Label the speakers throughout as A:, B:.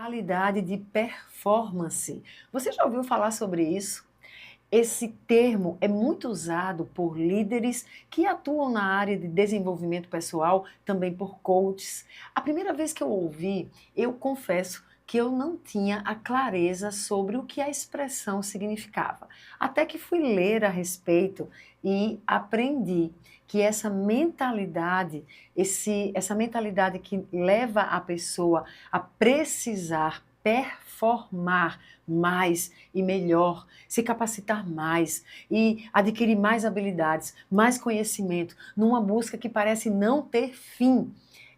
A: mentalidade de performance. Você já ouviu falar sobre isso? Esse termo é muito usado por líderes que atuam na área de desenvolvimento pessoal, também por coaches. A primeira vez que eu ouvi, eu confesso que eu não tinha a clareza sobre o que a expressão significava. Até que fui ler a respeito e aprendi que essa mentalidade que leva a pessoa a precisar performar mais e melhor, se capacitar mais e adquirir mais habilidades, mais conhecimento, numa busca que parece não ter fim.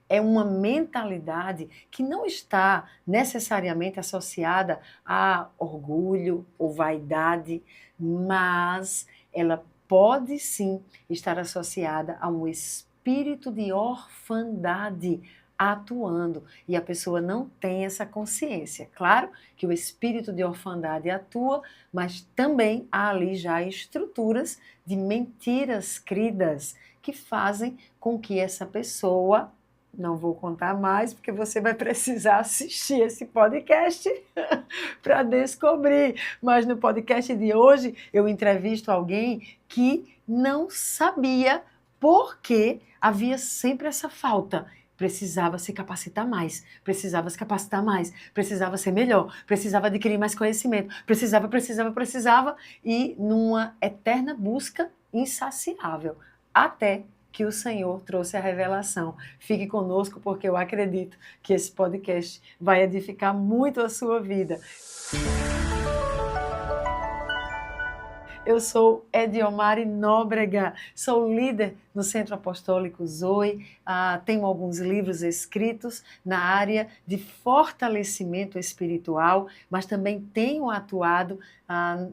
A: É uma mentalidade que não está necessariamente associada a orgulho ou vaidade, mas ela pode sim estar associada a um espírito de orfandade atuando, e a pessoa não tem essa consciência. Claro que o espírito de orfandade atua, mas também há ali já estruturas de mentiras cridas que fazem com que essa pessoa, não vou contar mais, porque você vai precisar assistir esse podcast para descobrir. Mas no podcast de hoje eu entrevisto alguém que não sabia por que havia sempre essa falta. Precisava se capacitar mais, precisava se capacitar mais, precisava ser melhor, precisava adquirir mais conhecimento, precisava, e numa eterna busca insaciável, até que o Senhor trouxe a revelação. Fique conosco, porque eu acredito que esse podcast vai edificar muito a sua vida. Eu sou Ediomari Nóbrega, sou líder no Centro Apostólico Zoe, tenho alguns livros escritos na área de fortalecimento espiritual, mas também tenho atuado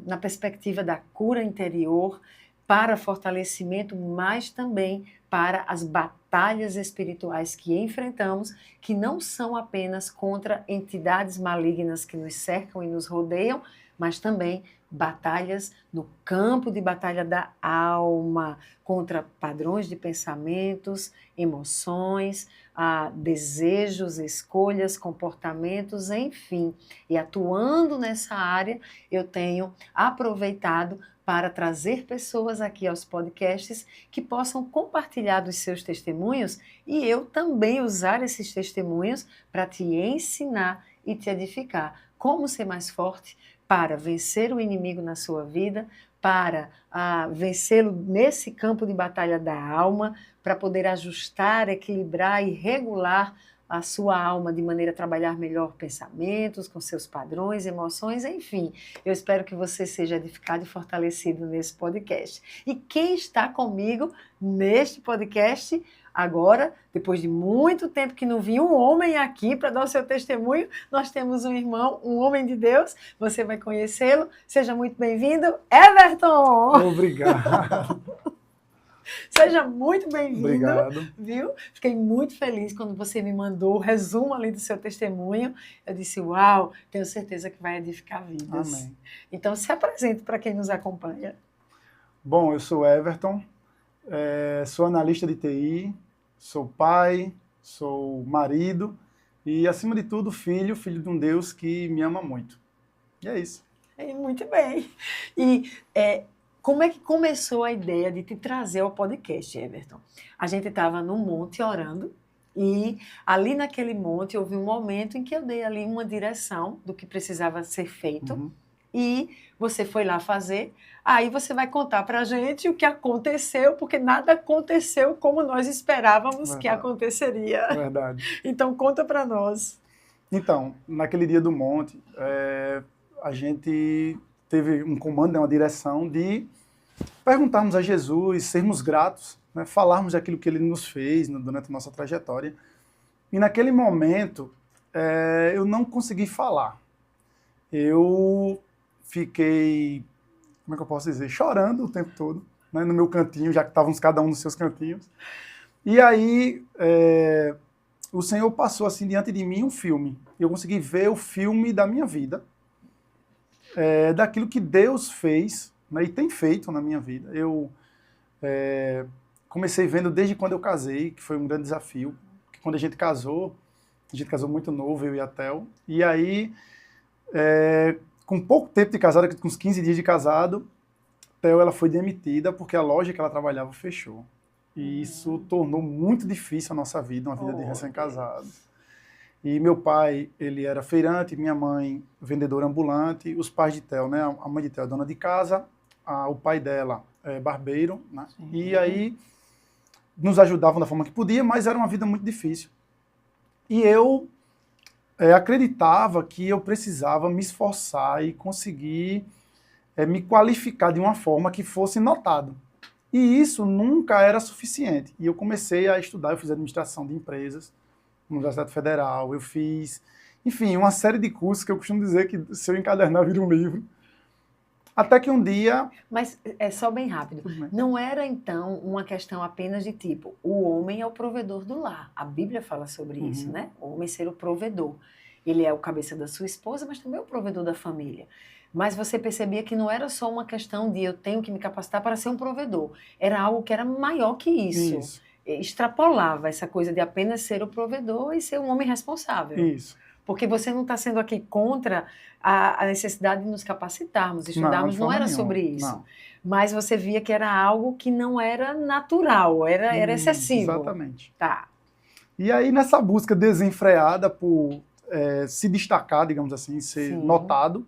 A: na perspectiva da cura interior, para fortalecimento, mas também para as batalhas espirituais que enfrentamos, que não são apenas contra entidades malignas que nos cercam e nos rodeiam, mas também batalhas no campo de batalha da alma, contra padrões de pensamentos, emoções, desejos, escolhas, comportamentos, enfim. E atuando nessa área, eu tenho aproveitado para trazer pessoas aqui aos podcasts que possam compartilhar dos seus testemunhos e eu também usar esses testemunhos para te ensinar e te edificar. Como ser mais forte para vencer o inimigo na sua vida, para vencê-lo nesse campo de batalha da alma, para poder ajustar, equilibrar e regular a sua alma de maneira a trabalhar melhor pensamentos, com seus padrões, emoções, enfim. Eu espero que você seja edificado e fortalecido nesse podcast. E quem está comigo neste podcast agora, depois de muito tempo que não vinha um homem aqui para dar o seu testemunho, nós temos um irmão, um homem de Deus, você vai conhecê-lo. Seja muito bem-vindo, Everton!
B: Obrigado.
A: Seja muito bem-vindo.
B: Obrigado.
A: Viu? Fiquei muito feliz quando você me mandou o resumo ali do seu testemunho. Eu disse, uau, tenho certeza que vai edificar vidas.
B: Amém.
A: Então, se apresente para quem nos acompanha.
B: Bom, eu sou Everton, sou analista de TI, sou pai, sou marido e, acima de tudo, filho de um Deus que me ama muito. E é isso.
A: Muito bem. E como é que começou a ideia de te trazer ao podcast, Everton? A gente estava num monte orando e ali naquele monte houve um momento em que eu dei ali uma direção do que precisava ser feito e você foi lá fazer. Aí você vai contar para a gente o que aconteceu, porque nada aconteceu como nós esperávamos que aconteceria.
B: Verdade.
A: Então conta para nós.
B: Então, naquele dia do monte, a gente teve um comando, uma direção de perguntarmos a Jesus, sermos gratos, né, falarmos daquilo que Ele nos fez durante a nossa trajetória. E naquele momento, eu não consegui falar. Eu fiquei, como é que eu posso dizer, chorando o tempo todo, né, no meu cantinho, já que estávamos cada um nos seus cantinhos. E aí, o Senhor passou assim diante de mim um filme. Eu consegui ver o filme da minha vida, daquilo que Deus fez, né, e tem feito na minha vida. Eu comecei vendo desde quando eu casei, que foi um grande desafio. Que quando a gente casou, A gente casou muito novo, eu e a Theo. E aí, com pouco tempo de casado, com uns 15 dias de casado, Theo, ela foi demitida porque a loja que ela trabalhava fechou. E isso tornou muito difícil a nossa vida, uma vida de recém-casado. E meu pai, ele era feirante, minha mãe, vendedora ambulante, os pais de Theo, né? A mãe de Theo é dona de casa, o pai dela é barbeiro, né? E aí nos ajudavam da forma que podia, mas era uma vida muito difícil. E eu acreditava que eu precisava me esforçar e conseguir me qualificar de uma forma que fosse notado. E isso nunca era suficiente. E eu comecei a estudar, eu fiz administração de empresas na Universidade Federal, eu fiz, enfim, uma série de cursos que eu costumo dizer que se eu encadernar vira um livro. Até que um dia...
A: Mas é só bem rápido. Não era, então, uma questão apenas de tipo, o homem é o provedor do lar. A Bíblia fala sobre isso, né? O homem ser o provedor. Ele é o cabeça da sua esposa, mas também é o provedor da família. Mas você percebia que não era só uma questão de eu tenho que me capacitar para ser um provedor. Era algo que era maior que isso. Extrapolava essa coisa de apenas ser o provedor e ser um homem responsável.
B: Isso.
A: Porque você não está sendo aqui contra a necessidade de nos capacitarmos, estudarmos, não era sobre isso. Não. Mas você via que era algo que não era natural, era excessivo.
B: Exatamente.
A: Tá.
B: E aí, nessa busca desenfreada por se destacar, digamos assim, ser notado,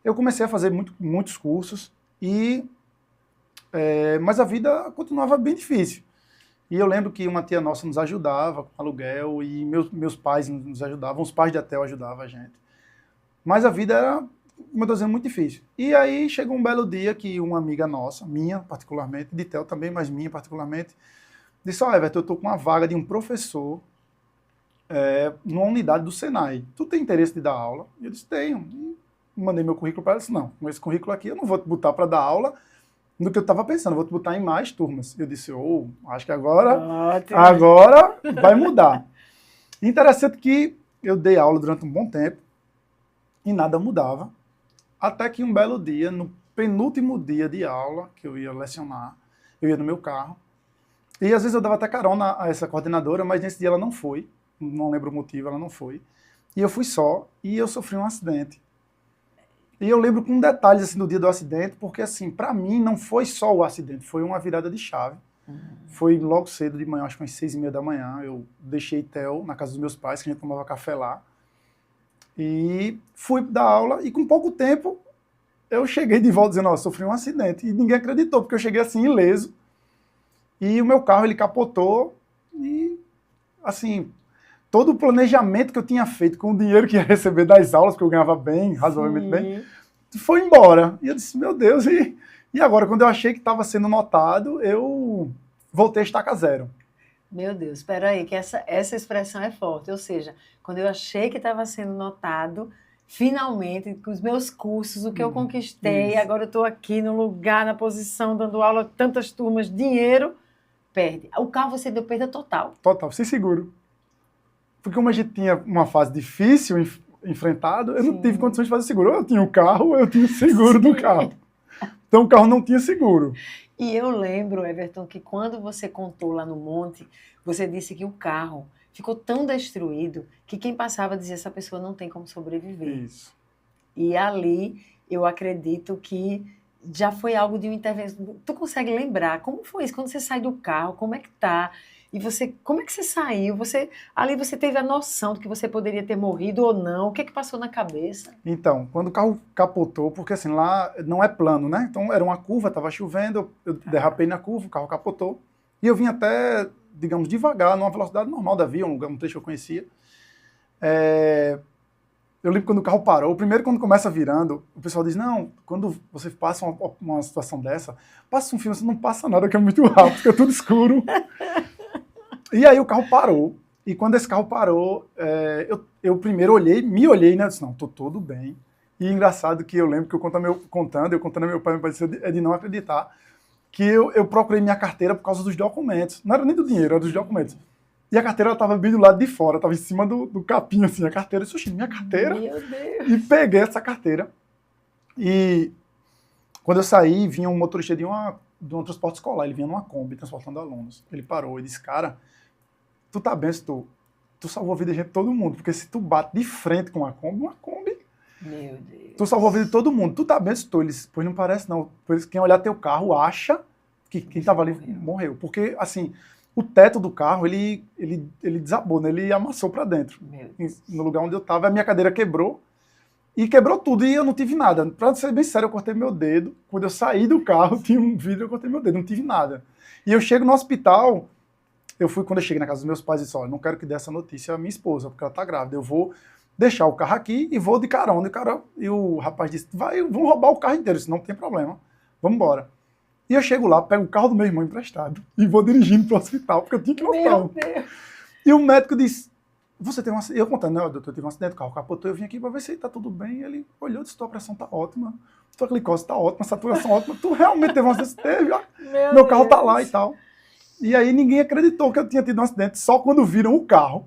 B: eu comecei a fazer muitos cursos, mas a vida continuava bem difícil. E eu lembro que uma tia nossa nos ajudava com aluguel e meus pais nos ajudavam, os pais de Theo ajudavam a gente. Mas a vida era, como eu estou dizendo, muito difícil. E aí chegou um belo dia que uma amiga nossa, minha particularmente, de Theo também, mas minha particularmente, disse, Everton, eu estou com uma vaga de um professor numa unidade do Senai. Tu tem interesse de dar aula? E eu disse, tenho. E mandei meu currículo para ela, disse, não, com esse currículo aqui eu não vou te botar para dar aula no que eu estava pensando, vou te botar em mais turmas. Eu disse, acho que agora vai mudar. Interessante que eu dei aula durante um bom tempo e nada mudava, até que um belo dia, no penúltimo dia de aula, que eu ia lecionar, eu ia no meu carro, e às vezes eu dava até carona a essa coordenadora, mas nesse dia ela não foi, não lembro o motivo, ela não foi, e eu fui só, e eu sofri um acidente. E eu lembro com detalhes assim, do dia do acidente, porque assim, para mim não foi só o acidente, foi uma virada de chave. Foi logo cedo de manhã, acho que umas 6h30 da manhã, eu deixei Theo na casa dos meus pais, que a gente tomava café lá, e fui dar aula, e com pouco tempo eu cheguei de volta dizendo, sofri um acidente, e ninguém acreditou, porque eu cheguei assim ileso, e o meu carro ele capotou, e assim... todo o planejamento que eu tinha feito com o dinheiro que ia receber das aulas, que eu ganhava bem, razoavelmente bem, foi embora. E eu disse, meu Deus, e agora? Quando eu achei que estava sendo notado, eu voltei a estaca zero.
A: Meu Deus, espera aí, que essa expressão é forte. Ou seja, quando eu achei que estava sendo notado, finalmente, com os meus cursos, o que eu conquistei, agora eu estou aqui no lugar, na posição, dando aula, tantas turmas, dinheiro, perde. O carro você deu perda total.
B: Total, sem seguro. Porque como a gente tinha uma fase difícil enfrentado, eu não tive condições de fazer seguro. Ou eu tinha o carro, ou eu tinha o seguro do carro. Então o carro não tinha seguro.
A: E eu lembro, Everton, que quando você contou lá no monte, você disse que o carro ficou tão destruído que quem passava dizia, essa pessoa não tem como sobreviver.
B: Isso.
A: E ali, eu acredito que já foi algo de uma intervenção. Tu consegue lembrar como foi isso? Quando você sai do carro, como é que tá? E você, como é que você saiu? Ali você teve a noção de que você poderia ter morrido ou não? O que é que passou na cabeça?
B: Então, quando o carro capotou, porque assim, lá não é plano, né? Então era uma curva, estava chovendo, eu derrapei na curva, o carro capotou. E eu vim até, digamos, devagar, numa velocidade normal da via, um trecho que eu conhecia. Eu lembro quando o carro parou, primeiro quando começa virando, o pessoal diz, não, quando você passa uma situação dessa, passa um filme, você não passa nada, que é muito rápido, fica tudo escuro. E aí o carro parou, e quando esse carro parou, eu primeiro me olhei, né, eu disse, não, tô todo bem. E engraçado que eu lembro que eu contando a meu pai disse, é de não acreditar, que eu procurei minha carteira por causa dos documentos. Não era nem do dinheiro, era dos documentos. E a carteira estava bem do lado de fora, estava em cima do capim, assim, a carteira. Eu disse, minha carteira?
A: Meu Deus!
B: E peguei essa carteira. E quando eu saí, vinha um motorista de um transporte escolar, ele vinha numa Kombi transportando alunos. Ele parou e disse, cara, tu tá bem, estou. tu salvou a vida de gente, todo mundo. Porque se tu bate de frente com uma Kombi,
A: Meu Deus.
B: tu salvou a vida de todo mundo. Tu tá bem, estou. Eles, pois não parece não. Pois quem olhar teu carro acha que quem tava ali morreu. Porque, assim, o teto do carro, ele desabou, né? Ele amassou para dentro. No lugar onde eu tava, a minha cadeira quebrou. E quebrou tudo e eu não tive nada. Pra ser bem sério, eu cortei meu dedo. Quando eu saí do carro, tinha um vidro, eu cortei meu dedo, não tive nada. E eu chego no hospital, quando eu cheguei na casa dos meus pais, eu disse, olha, não quero que dê essa notícia à minha esposa, porque ela tá grávida. Eu vou deixar o carro aqui e vou de carona. E o rapaz disse, vamos roubar o carro inteiro. Eu disse, não tem problema, vamos embora. E eu chego lá, pego o carro do meu irmão emprestado e vou dirigindo pro hospital, porque eu tinha que voltar.
A: Meu Deus.
B: E o médico disse, você tem um acidente? Eu contando, né, doutor, eu tive um acidente, o carro capotou, eu vim aqui para ver se tá tudo bem. E ele olhou e disse, tua pressão tá ótima, tua glicose tá ótima, saturação ótima, tu realmente teve um acidente? Teve, ó. Meu carro tá lá e tal. E aí ninguém acreditou que eu tinha tido um acidente, só quando viram o carro,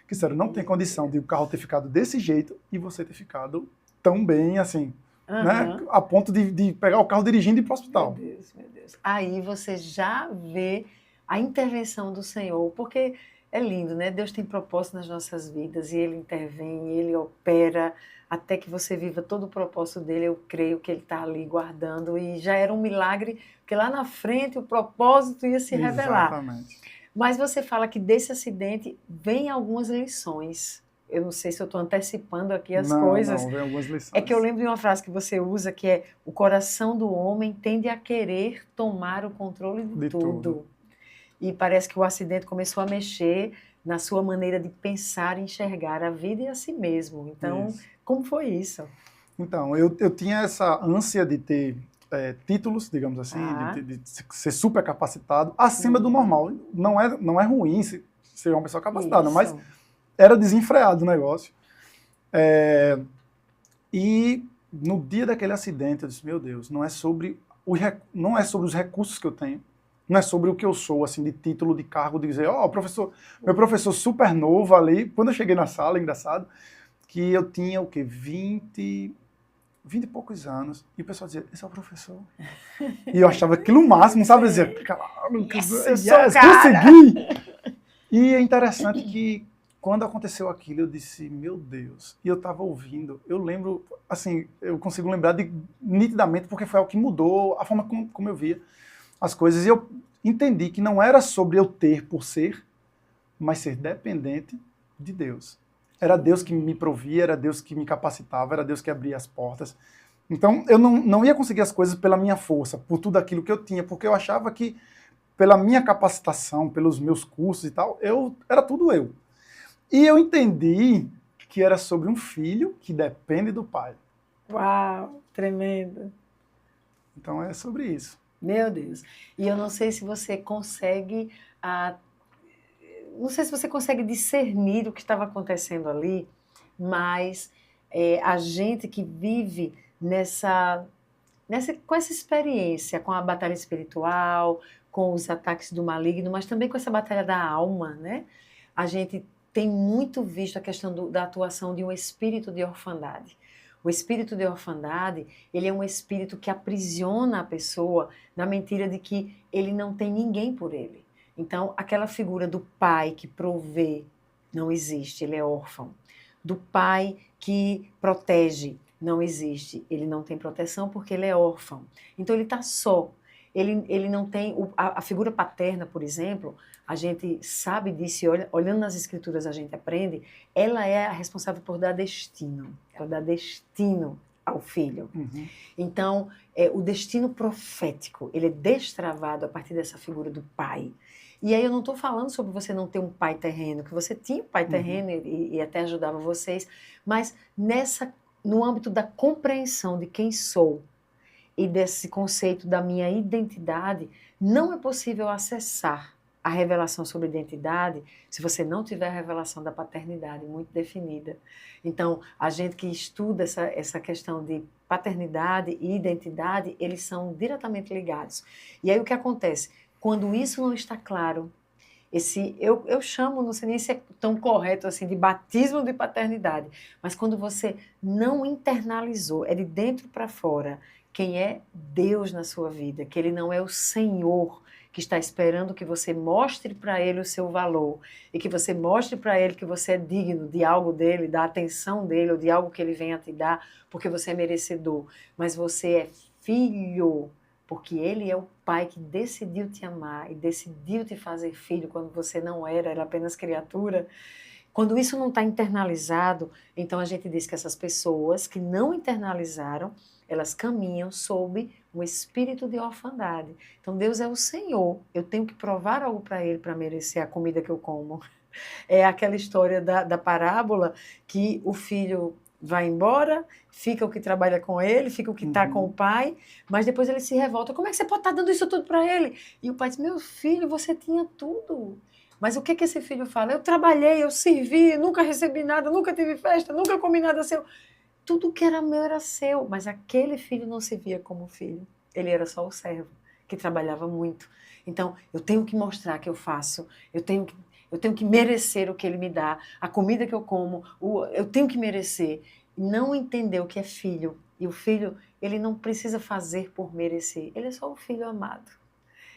B: que disseram, não tem condição de o carro ter ficado desse jeito e você ter ficado tão bem, assim, né, a ponto de pegar o carro dirigindo e ir pro hospital.
A: Meu Deus, meu Deus. Aí você já vê a intervenção do Senhor, porque é lindo, né? Deus tem propósito nas nossas vidas e Ele intervém, Ele opera até que você viva todo o propósito dele. Eu creio que Ele está ali guardando e já era um milagre, porque lá na frente o propósito ia se revelar.
B: Exatamente.
A: Mas você fala que desse acidente vem algumas lições. Eu não sei se eu estou antecipando aqui as coisas.
B: Não, vem algumas lições.
A: É que eu lembro de uma frase que você usa que é: o coração do homem tende a querer tomar o controle de tudo. E parece que o acidente começou a mexer na sua maneira de pensar e enxergar a vida e a si mesmo. Então, como foi isso?
B: Então, eu tinha essa ânsia de ter títulos, digamos assim, de ser super capacitado, acima do normal. Não é ruim ser uma pessoa capacitada, mas era desenfreado o negócio. E no dia daquele acidente, eu disse, meu Deus, não é sobre os recursos que eu tenho, não é sobre o que eu sou, assim, de título, de cargo, de dizer, professor, meu professor super novo ali, quando eu cheguei na sala, engraçado, que eu tinha o quê? 20 e poucos anos, e o pessoal dizia, esse é o professor. E eu achava aquilo o máximo, sabe? Eu dizia, caralho, consegui! E é interessante que, quando aconteceu aquilo, eu disse, meu Deus, e eu estava ouvindo, eu lembro, assim, eu consigo lembrar nitidamente, porque foi algo que mudou a forma como eu via as coisas, e eu entendi que não era sobre eu ter por ser, mas ser dependente de Deus. Era Deus que me provia, era Deus que me capacitava, era Deus que abria as portas. Então, eu não ia conseguir as coisas pela minha força, por tudo aquilo que eu tinha, porque eu achava que, pela minha capacitação, pelos meus cursos e tal, era tudo eu. E eu entendi que era sobre um filho que depende do pai.
A: Uau, tremendo.
B: Então, é sobre isso.
A: Meu Deus. E eu não sei se você consegue... Não sei se você consegue discernir o que estava acontecendo ali, mas a gente que vive com essa experiência, com a batalha espiritual, com os ataques do maligno, mas também com essa batalha da alma, né? A gente tem muito visto a questão da atuação de um espírito de orfandade. O espírito de orfandade, ele é um espírito que aprisiona a pessoa na mentira de que ele não tem ninguém por ele. Então, aquela figura do pai que provê não existe, ele é órfão. Do pai que protege não existe, ele não tem proteção porque ele é órfão. Então, ele está só. Ele não tem... A figura paterna, por exemplo, a gente sabe disso, olhando nas escrituras a gente aprende, ela é a responsável por dar destino. Ela dá destino ao filho.
B: Uhum.
A: Então, o destino profético, ele é destravado a partir dessa figura do pai. E aí eu não estou falando sobre você não ter um pai terreno, que você tinha um pai terreno e até ajudava vocês, mas no âmbito da compreensão de quem sou e desse conceito da minha identidade, não é possível acessar a revelação sobre identidade se você não tiver a revelação da paternidade muito definida. Então, a gente que estuda essa questão de paternidade e identidade, eles são diretamente ligados. E aí o que acontece? Quando isso não está claro, eu chamo, não sei nem se é tão correto assim, de batismo de paternidade, mas quando você não internalizou, é de dentro para fora, quem é Deus na sua vida, que Ele não é o Senhor que está esperando que você mostre para Ele o seu valor e que você mostre para Ele que você é digno de algo dEle, da atenção dEle ou de algo que Ele venha te dar, porque você é merecedor. Mas você é filho, porque Ele é o Pai que decidiu te amar e decidiu te fazer filho quando você não era apenas criatura. Quando isso não está internalizado, então a gente diz que essas pessoas que não internalizaram, elas caminham sob um espírito de orfandade. Então Deus é o Senhor, eu tenho que provar algo para Ele para merecer a comida que eu como. É aquela história da parábola que o filho vai embora, fica o que trabalha com ele, fica o que está com o pai, mas depois ele se revolta. Como é que você pode estar dando isso tudo para ele? E o pai diz, meu filho, você tinha tudo. Mas o que esse filho fala? Eu trabalhei, eu servi, nunca recebi nada, nunca tive festa, nunca comi nada seu. Tudo que era meu era seu, mas aquele filho não se via como filho. Ele era só o servo, que trabalhava muito. Então, eu tenho que mostrar que eu faço, eu tenho que merecer o que ele me dá, a comida que eu como, eu tenho que merecer. Não entender o que é filho. E o filho, ele não precisa fazer por merecer, ele é só o filho amado.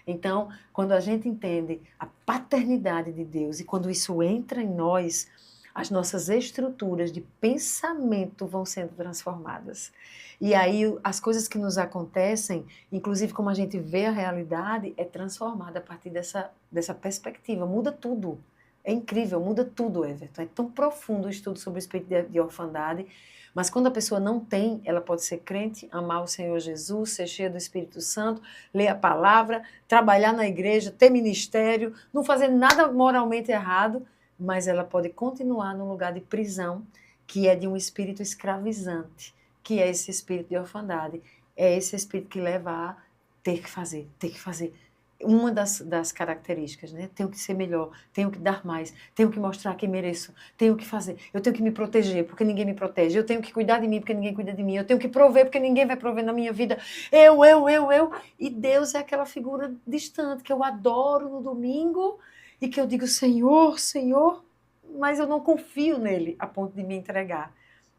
A: Então, quando a gente entende a paternidade de Deus e quando isso entra em nós, as nossas estruturas de pensamento vão sendo transformadas. E aí as coisas que nos acontecem, inclusive como a gente vê a realidade, é transformada a partir dessa perspectiva. Muda tudo. É incrível, muda tudo, Everton. É tão profundo o estudo sobre o espírito de orfandade, mas quando a pessoa não tem, ela pode ser crente, amar o Senhor Jesus, ser cheia do Espírito Santo, ler a palavra, trabalhar na igreja, ter ministério, não fazer nada moralmente errado, mas ela pode continuar num lugar de prisão, que é de um espírito escravizante, que é esse espírito de orfandade. É esse espírito que leva a ter que fazer, ter que fazer. Uma das características, né? Tenho que ser melhor, tenho que dar mais, tenho que mostrar que mereço, tenho que fazer, eu tenho que me proteger porque ninguém me protege, eu tenho que cuidar de mim porque ninguém cuida de mim, eu tenho que prover porque ninguém vai prover na minha vida, eu. E Deus é aquela figura distante que eu adoro no domingo e que eu digo, Senhor, Senhor, mas eu não confio nele a ponto de me entregar.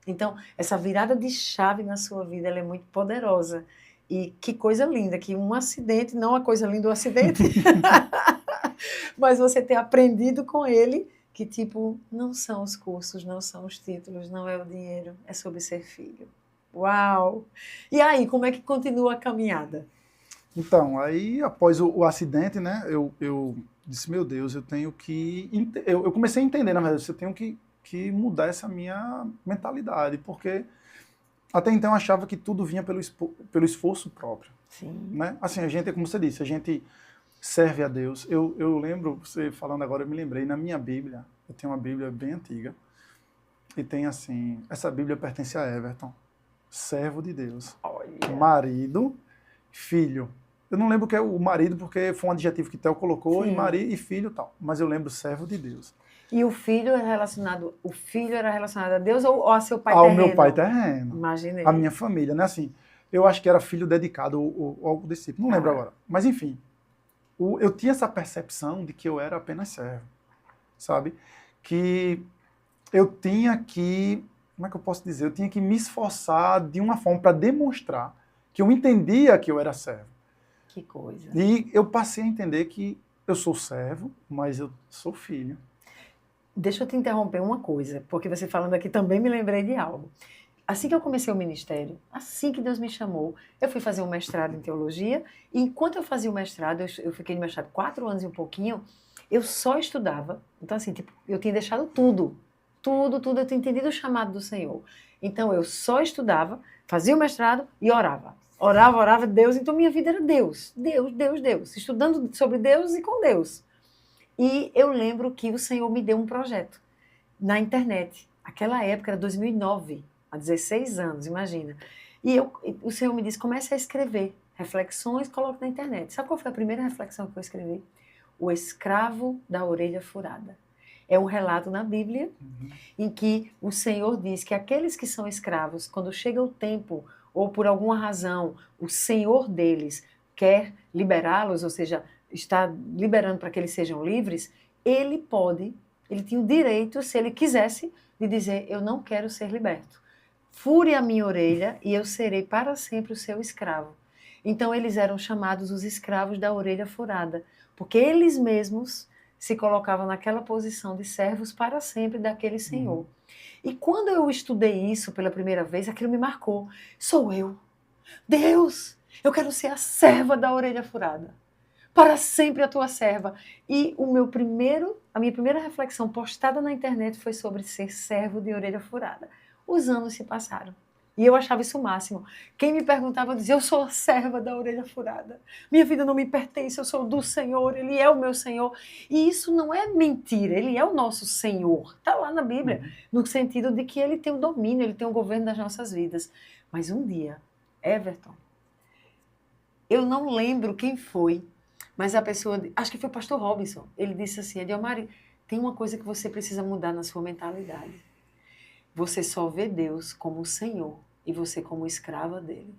A: Então, essa virada de chave na sua vida, ela é muito poderosa. E que coisa linda, que um acidente, não a coisa linda do acidente, mas você ter aprendido com ele que, tipo, não são os cursos, não são os títulos, não é o dinheiro, é sobre ser filho. Uau! E aí, como é que continua a caminhada?
B: Então, aí após o acidente, né, eu disse, meu Deus, eu tenho que... Eu comecei a entender, na verdade, eu tenho que mudar essa minha mentalidade, porque até então eu achava que tudo vinha pelo esforço próprio.
A: Sim.
B: Né? Assim, a gente, como você disse, a gente serve a Deus. Eu lembro, você falando agora, eu me lembrei, na minha Bíblia, eu tenho uma Bíblia bem antiga, e tem assim, essa Bíblia pertence a Everton, servo de Deus,
A: Olha.
B: Marido, filho. Eu não lembro o que é o marido, porque foi um adjetivo que Theo colocou,
A: Sim.
B: e marido e filho e tal, mas eu lembro servo de Deus.
A: E o filho era relacionado a Deus ou a seu pai
B: Ao
A: terreno?
B: meu pai terreno.
A: Imaginei.
B: A minha família, né? Assim, eu acho que era filho dedicado ou algo desse tipo, não lembro agora. Mas enfim, eu tinha essa percepção de que eu era apenas servo, sabe? Que eu tinha que, como é que eu posso dizer? Eu tinha que me esforçar de uma forma para demonstrar que eu entendia que eu era servo.
A: Que coisa.
B: E eu passei a entender que eu sou servo, mas eu sou filho.
A: Deixa eu te interromper uma coisa, porque você falando aqui também me lembrei de algo. Assim que eu comecei o ministério, assim que Deus me chamou, eu fui fazer um mestrado em teologia, e enquanto eu fazia o mestrado, eu fiquei no mestrado 4 anos e um pouquinho, eu só estudava. Então, assim, tipo, eu tinha deixado tudo, eu tinha entendido o chamado do Senhor. Então, eu só estudava, fazia o mestrado e orava. Orava, Deus, então minha vida era Deus, estudando sobre Deus e com Deus. E eu lembro que o Senhor me deu um projeto na internet. Aquela época era 2009, há 16 anos, imagina. E o Senhor me disse, comece a escrever reflexões, coloque na internet. Sabe qual foi a primeira reflexão que eu escrevi? O escravo da orelha furada. É um relato na Bíblia em que o Senhor diz que aqueles que são escravos, quando chega o tempo, ou por alguma razão, o Senhor deles quer liberá-los, ou seja, está liberando para que eles sejam livres, ele tinha o direito, se ele quisesse, de dizer, eu não quero ser liberto. fure a minha orelha e eu serei para sempre o seu escravo. Então eles eram chamados os escravos da orelha furada, porque eles mesmos se colocavam naquela posição de servos para sempre daquele Senhor. E quando eu estudei isso pela primeira vez, aquilo me marcou. Sou eu. Deus, eu quero ser a serva da orelha furada. Para sempre a tua serva. E a minha primeira reflexão postada na internet foi sobre ser servo de orelha furada. Os anos se passaram. E eu achava isso o máximo. Quem me perguntava, eu dizia, eu sou a serva da orelha furada. Minha vida não me pertence, eu sou do Senhor, Ele é o meu Senhor. E isso não é mentira, Ele é o nosso Senhor. Está lá na Bíblia, no sentido de que Ele tem o domínio, Ele tem o governo das nossas vidas. Mas um dia, Everton, eu não lembro quem foi, mas a pessoa, acho que foi o pastor Robinson, ele disse assim, Edilmari, tem uma coisa que você precisa mudar na sua mentalidade. Você só vê Deus como o Senhor e você como escrava dele.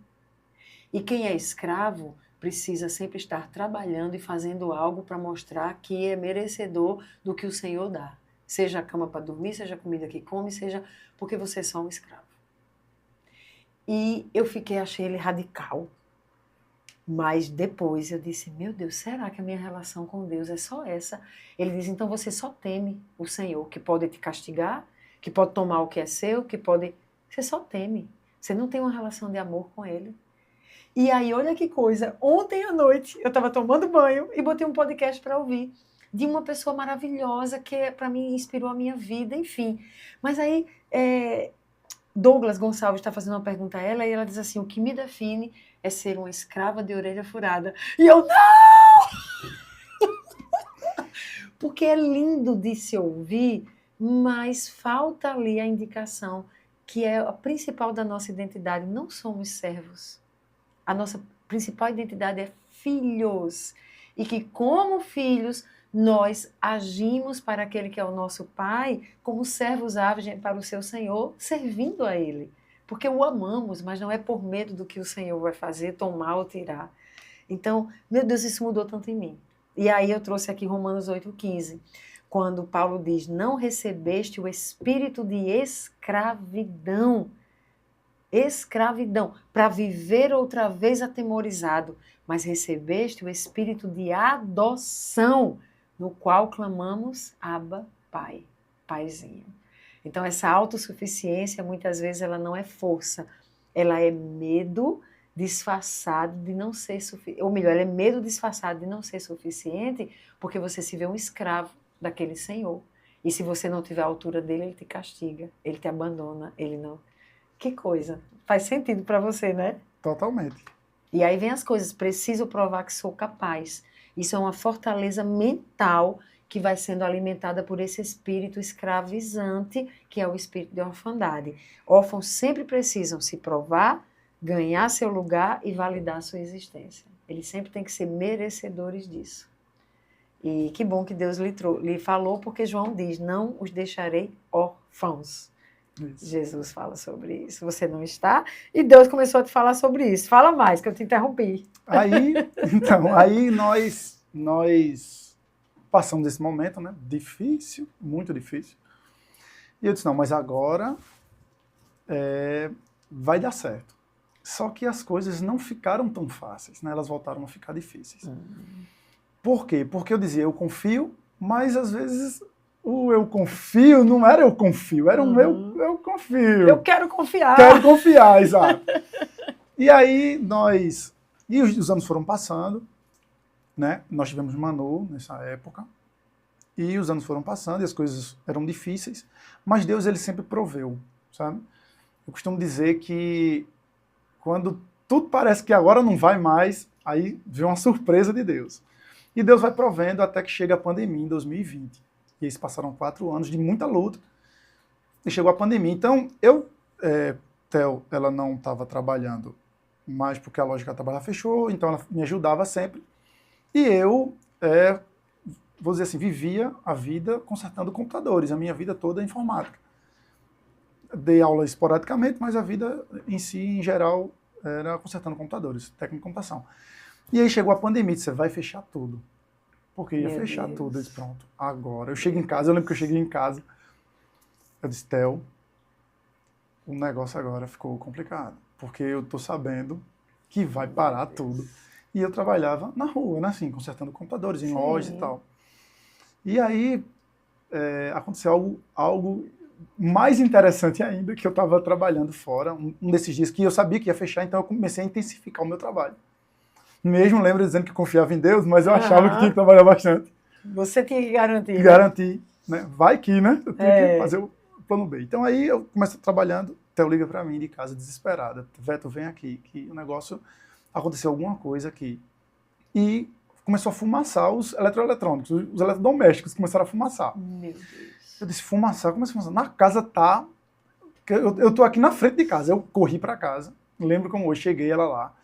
A: E quem é escravo precisa sempre estar trabalhando e fazendo algo para mostrar que é merecedor do que o Senhor dá. Seja a cama para dormir, seja a comida que come, seja porque você é só um escravo. E eu achei ele radical. Mas depois eu disse, meu Deus, será que a minha relação com Deus é só essa? Ele diz, então você só teme o Senhor, que pode te castigar, que pode tomar o que é seu, que pode... Você só teme. Você não tem uma relação de amor com Ele. E aí, olha que coisa, ontem à noite eu estava tomando banho e botei um podcast para ouvir de uma pessoa maravilhosa que para mim inspirou a minha vida, enfim. Mas aí... Douglas Gonçalves está fazendo uma pergunta a ela e ela diz assim, o que me define é ser uma escrava de orelha furada. E eu, não! Porque é lindo de se ouvir, mas falta ali a indicação que é a principal da nossa identidade. Não somos servos. A nossa principal identidade é filhos. E que como filhos, nós agimos para aquele que é o nosso Pai, como servos agem para o seu Senhor, servindo a Ele. Porque o amamos, mas não é por medo do que o Senhor vai fazer, tomar ou tirar. Então, meu Deus, isso mudou tanto em mim. E aí eu trouxe aqui Romanos 8,15, quando Paulo diz, não recebeste o espírito de escravidão, para viver outra vez atemorizado, mas recebeste o espírito de adoção, no qual clamamos, Abba, Pai, Paizinho. Então, essa autossuficiência, muitas vezes, ela não é força, ela é medo disfarçado de não ser suficiente, ou melhor, ela é medo disfarçado de não ser suficiente, porque você se vê um escravo daquele Senhor. E se você não tiver a altura dele, ele te castiga, ele te abandona, ele não... Que coisa. Faz sentido para você, né?
B: Totalmente.
A: E aí vem as coisas. Preciso provar que sou capaz. Isso é uma fortaleza mental que vai sendo alimentada por esse espírito escravizante, que é o espírito de orfandade. Órfãos sempre precisam se provar, ganhar seu lugar e validar sua existência. Eles sempre têm que ser merecedores disso. E que bom que Deus lhe falou, porque João diz, não os deixarei órfãos. Isso. Jesus fala sobre isso. Você não está? E Deus começou a te falar sobre isso. Fala mais, que eu te interrompi.
B: Aí nós passamos esse momento, né? Difícil, muito difícil. E eu disse, não, mas agora vai dar certo. Só que as coisas não ficaram tão fáceis, né? Elas voltaram a ficar difíceis. Por quê? Porque eu dizia, eu confio, mas às vezes... O eu confio não era eu confio, era um eu confio.
A: Eu quero confiar.
B: Quero confiar, exato. E aí E os anos foram passando, né? Nós tivemos Manu nessa época. E os anos foram passando e as coisas eram difíceis. Mas Deus, ele sempre proveu, sabe? Eu costumo dizer que quando tudo parece que agora não vai mais, aí vem uma surpresa de Deus. E Deus vai provendo até que chega a pandemia em 2020. E aí se passaram 4 anos de muita luta. E chegou a pandemia. Então, Theo, ela não estava trabalhando mais porque a loja que ela trabalhava fechou, então ela me ajudava sempre. E eu, vou dizer assim, vivia a vida consertando computadores, a minha vida toda é informática. Dei aula esporadicamente, mas a vida em si, em geral, era consertando computadores, técnica de computação. E aí chegou a pandemia, você vai fechar tudo. Porque ia fechar tudo, eu disse, pronto, agora. Eu chego em casa, eu lembro que eu cheguei em casa, eu disse, Theo, o negócio agora ficou complicado, porque eu tô sabendo que vai parar tudo. E eu trabalhava na rua, né, assim, consertando computadores em loja e tal. E aí aconteceu algo mais interessante ainda, que eu estava trabalhando fora, um desses dias que eu sabia que ia fechar, então eu comecei a intensificar o meu trabalho. Mesmo lembro dizendo que confiava em Deus, mas eu achava que tinha que trabalhar bastante.
A: Você tinha que garantir.
B: Garantir, né? Vai que, né? Eu tinha que fazer o plano B. Então aí eu começo trabalhando, Theo liga para mim de casa desesperada. Veto, vem aqui, que o negócio, aconteceu alguma coisa aqui. E começou a fumaçar os eletroeletrônicos, os eletrodomésticos começaram a fumaçar.
A: Meu Deus.
B: Eu disse, fumaçar, começa a fumaçar. Na casa tá... Eu tô aqui na frente de casa, eu corri para casa, lembro como hoje, cheguei ela lá,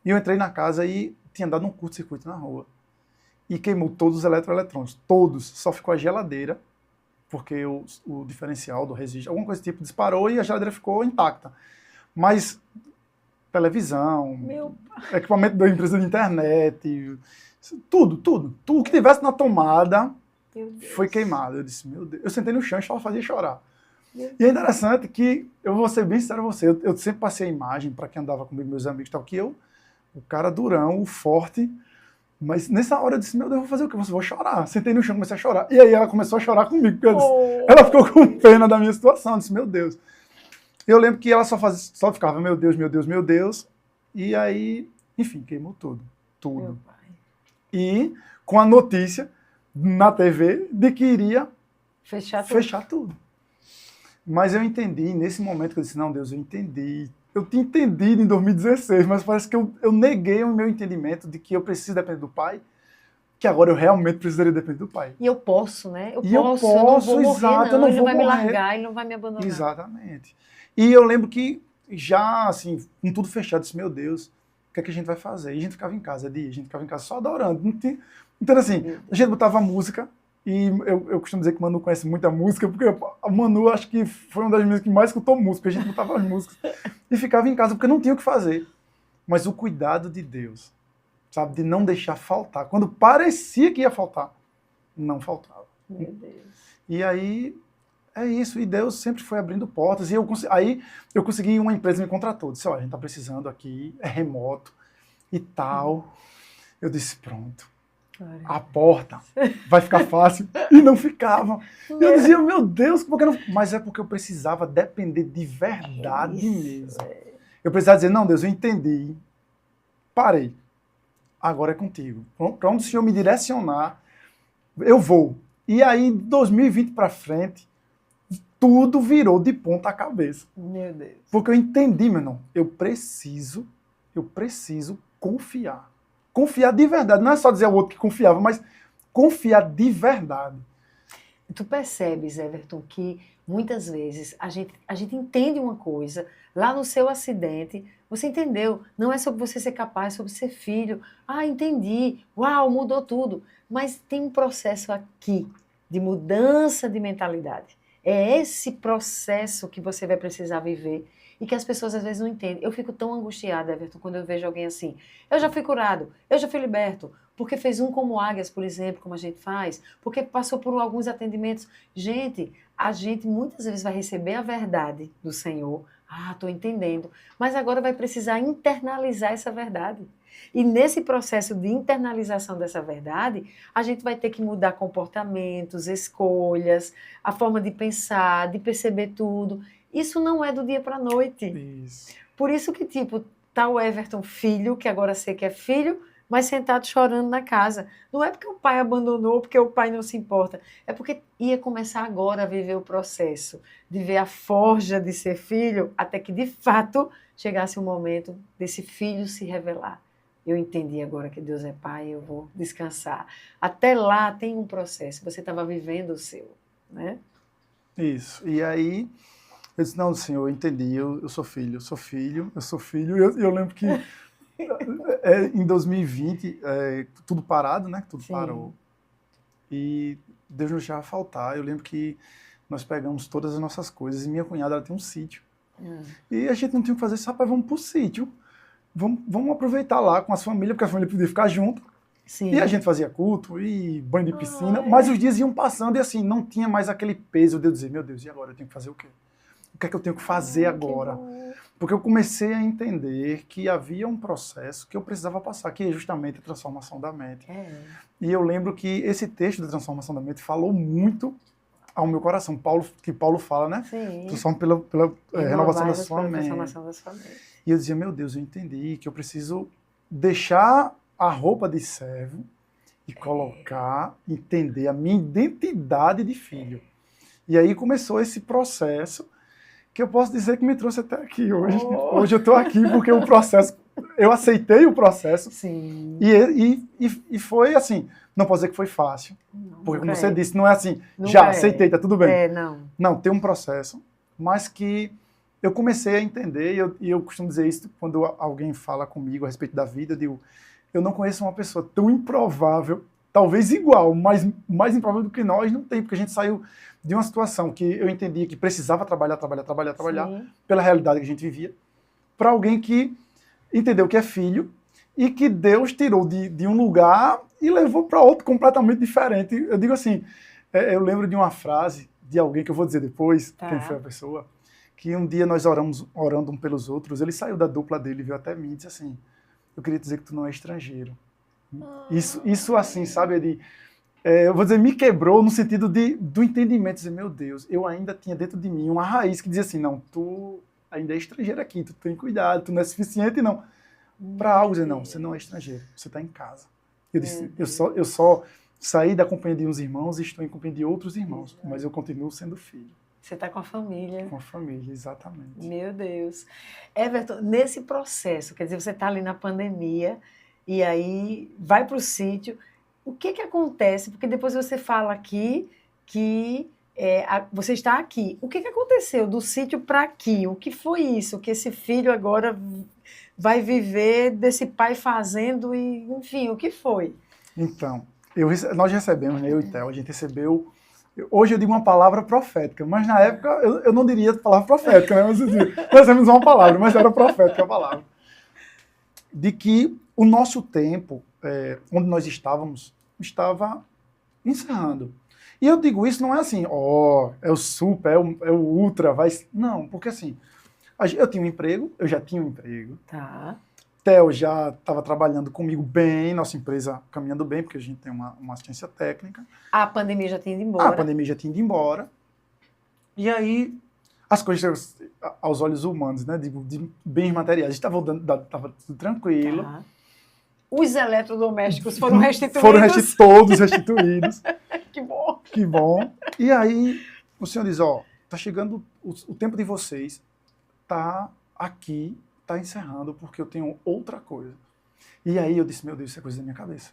B: e eu entrei na casa e tinha dado um curto-circuito na rua. E queimou todos os eletroeletrônicos, todos, só ficou a geladeira, porque o diferencial do resistor, alguma coisa do tipo, disparou e a geladeira ficou intacta. Mas televisão, equipamento da empresa de internet, tudo que tivesse na tomada foi queimado. Eu disse, meu Deus, eu sentei no chão e só fazia chorar. E é interessante que, eu vou ser bem sincero a você, eu sempre passei a imagem, para quem andava comigo, meus amigos, tal, que eu, o cara durão, o forte, mas nessa hora eu disse, meu Deus, eu vou fazer o quê? Eu vou chorar. Sentei no chão e comecei a chorar. E aí ela começou a chorar comigo, porque ela ficou com pena da minha situação. Eu disse, meu Deus. Eu lembro que ela só ficava, meu Deus, meu Deus, meu Deus. E aí, enfim, queimou tudo. Tudo. E com a notícia na TV de que iria fechar tudo. Mas eu entendi, nesse momento que eu disse, não, Deus, eu entendi. Eu tinha entendido em 2016, mas parece que eu neguei o meu entendimento de que eu preciso depender do Pai, que agora eu realmente precisaria depender do Pai.
A: E eu posso, né? Eu
B: não vou morrer,
A: exato,
B: não.
A: Ele não vai me largar, ele não vai me abandonar.
B: Exatamente. E eu lembro que já, assim, com tudo fechado, eu disse, meu Deus, o que é que a gente vai fazer? E a gente ficava em casa, a gente ficava em casa só adorando. Não tinha... Então, assim, a gente botava música, e eu costumo dizer que o Manu conhece muita música, porque a Manu acho que foi uma das minhas que mais escutou música, a gente botava as músicas e ficava em casa, porque não tinha o que fazer. Mas o cuidado de Deus, sabe, de não deixar faltar. Quando parecia que ia faltar, não faltava.
A: Meu Deus.
B: E aí, é isso, e Deus sempre foi abrindo portas, e aí eu consegui, uma empresa me contratou, disse, olha, a gente tá precisando aqui, é remoto e tal. Eu disse, pronto. A porta vai ficar fácil. E não ficava. E eu dizia, meu Deus, por que não? Mas é porque eu precisava depender de verdade mesmo. Eu precisava dizer, não, Deus, eu entendi. Parei. Agora é contigo. Para onde o Senhor me direcionar, eu vou. E aí, 2020 para frente, tudo virou de ponta cabeça.
A: Meu Deus.
B: Porque eu entendi, meu irmão, eu preciso confiar. Confiar de verdade, não é só dizer ao outro que confiava, mas confiar de verdade.
A: Tu percebes, Everton, que muitas vezes a gente entende uma coisa, lá no seu acidente, você entendeu, não é sobre você ser capaz, é sobre ser filho. Ah, entendi, uau, mudou tudo. Mas tem um processo aqui de mudança de mentalidade. É esse processo que você vai precisar viver e que as pessoas às vezes não entendem. Eu fico tão angustiada, Everton, quando eu vejo alguém assim. Eu já fui curado, eu já fui liberto, porque fez um como Águias, por exemplo, como a gente faz, porque passou por alguns atendimentos. Gente, a gente muitas vezes vai receber a verdade do Senhor. Ah, estou entendendo. Mas agora vai precisar internalizar essa verdade. E nesse processo de internalização dessa verdade, a gente vai ter que mudar comportamentos, escolhas, a forma de pensar, de perceber tudo. Isso não é do dia para a noite.
B: Isso.
A: Por isso que, tipo, tá o Everton filho, que agora sei que é filho, mas sentado chorando na casa. Não é porque o pai abandonou, porque o pai não se importa. É porque ia começar agora a viver o processo, de ver a forja de ser filho, até que, de fato, chegasse o momento desse filho se revelar. Eu entendi agora que Deus é pai, eu vou descansar. Até lá tem um processo, você estava vivendo o seu, né?
B: Isso. E aí... Eu disse, não, Senhor, eu entendi, eu sou filho. E eu lembro que em 2020, tudo parado, né? Tudo
A: Sim.
B: Parou. E Deus não deixava faltar. Eu lembro que nós pegamos todas as nossas coisas e minha cunhada, ela tem um sítio. E a gente não tinha o que fazer, rapaz, vamos pro sítio. Vamos aproveitar lá com as famílias, porque a família podia ficar junto.
A: Sim.
B: E a gente fazia culto e banho de piscina, mas os dias iam passando e assim, não tinha mais aquele peso de eu dizer, meu Deus, e agora eu tenho que fazer o quê? O que é que eu tenho que fazer agora? Porque eu comecei a entender que havia um processo que eu precisava passar, que é justamente a transformação da mente. E eu lembro que esse texto da transformação da mente falou muito ao meu coração. Paulo fala, né?
A: Sim.
B: Transforma pela renovação da sua mente.
A: Transformação da sua mente.
B: E eu dizia, meu Deus, eu entendi que eu preciso deixar a roupa de servo e colocar, entender a minha identidade de filho. E aí começou esse processo que eu posso dizer que me trouxe até aqui hoje. Hoje eu estou aqui porque o processo, eu aceitei o processo.
A: Sim.
B: E foi assim, não posso dizer que foi fácil, porque como você disse, não é assim, aceitei, tá tudo bem. Não, tem um processo, mas que eu comecei a entender, e eu costumo dizer isso quando alguém fala comigo a respeito da vida, eu digo, eu não conheço uma pessoa tão improvável, talvez igual, mas mais improvável do que nós, não tem, porque a gente saiu de uma situação que eu entendia que precisava trabalhar pela realidade que a gente vivia, para alguém que entendeu que é filho e que Deus tirou de um lugar e levou para outro completamente diferente. Eu digo assim, eu lembro de uma frase de alguém que eu vou dizer depois, quem foi a pessoa, que um dia nós orando um pelos outros, ele saiu da dupla dele, veio até mim e disse assim, eu queria dizer que tu não é estrangeiro. Isso assim, sabe, eu vou dizer, me quebrou no sentido do entendimento, dizer, meu Deus, eu ainda tinha dentro de mim uma raiz que dizia assim, não, tu ainda é estrangeiro aqui, tu tem cuidado, tu não é suficiente, não. Para algo dizer, não, você não é estrangeiro, você está em casa. Eu disse, eu só saí da companhia de uns irmãos e estou em companhia de outros irmãos, mas eu continuo sendo filho.
A: Você está com a família.
B: Com a família, exatamente.
A: Meu Deus. Everton, nesse processo, quer dizer, você está ali na pandemia e aí vai para o sítio, o que acontece? Porque depois você fala aqui que você está aqui. O que aconteceu do sítio para aqui? O que foi isso? Que esse filho agora vai viver desse pai fazendo e, enfim, o que foi?
B: Então, nós recebemos, né, eu e Theo, a gente recebeu, hoje eu digo uma palavra profética, mas na época eu não diria palavra profética, né, mas assim, nós recebemos uma palavra, mas era profética a palavra, de que o nosso tempo, onde nós estávamos, estava encerrando. E eu digo isso não é assim, é o super, é o ultra, não, porque assim, eu tinha um emprego, eu já tinha um emprego.
A: Tá.
B: Theo já estava trabalhando comigo bem, nossa empresa caminhando bem, porque a gente tem uma assistência técnica.
A: A pandemia já tinha ido embora.
B: A pandemia já tinha ido embora. E aí, as coisas, aos olhos humanos, né, de bens materiais, estava tudo tranquilo.
A: Tá. Os eletrodomésticos foram restituídos.
B: Todos restituídos.
A: Que bom.
B: Que bom. E aí, o senhor diz, tá chegando o tempo de vocês, tá aqui, tá encerrando, porque eu tenho outra coisa. E aí eu disse, meu Deus, isso é coisa da minha cabeça.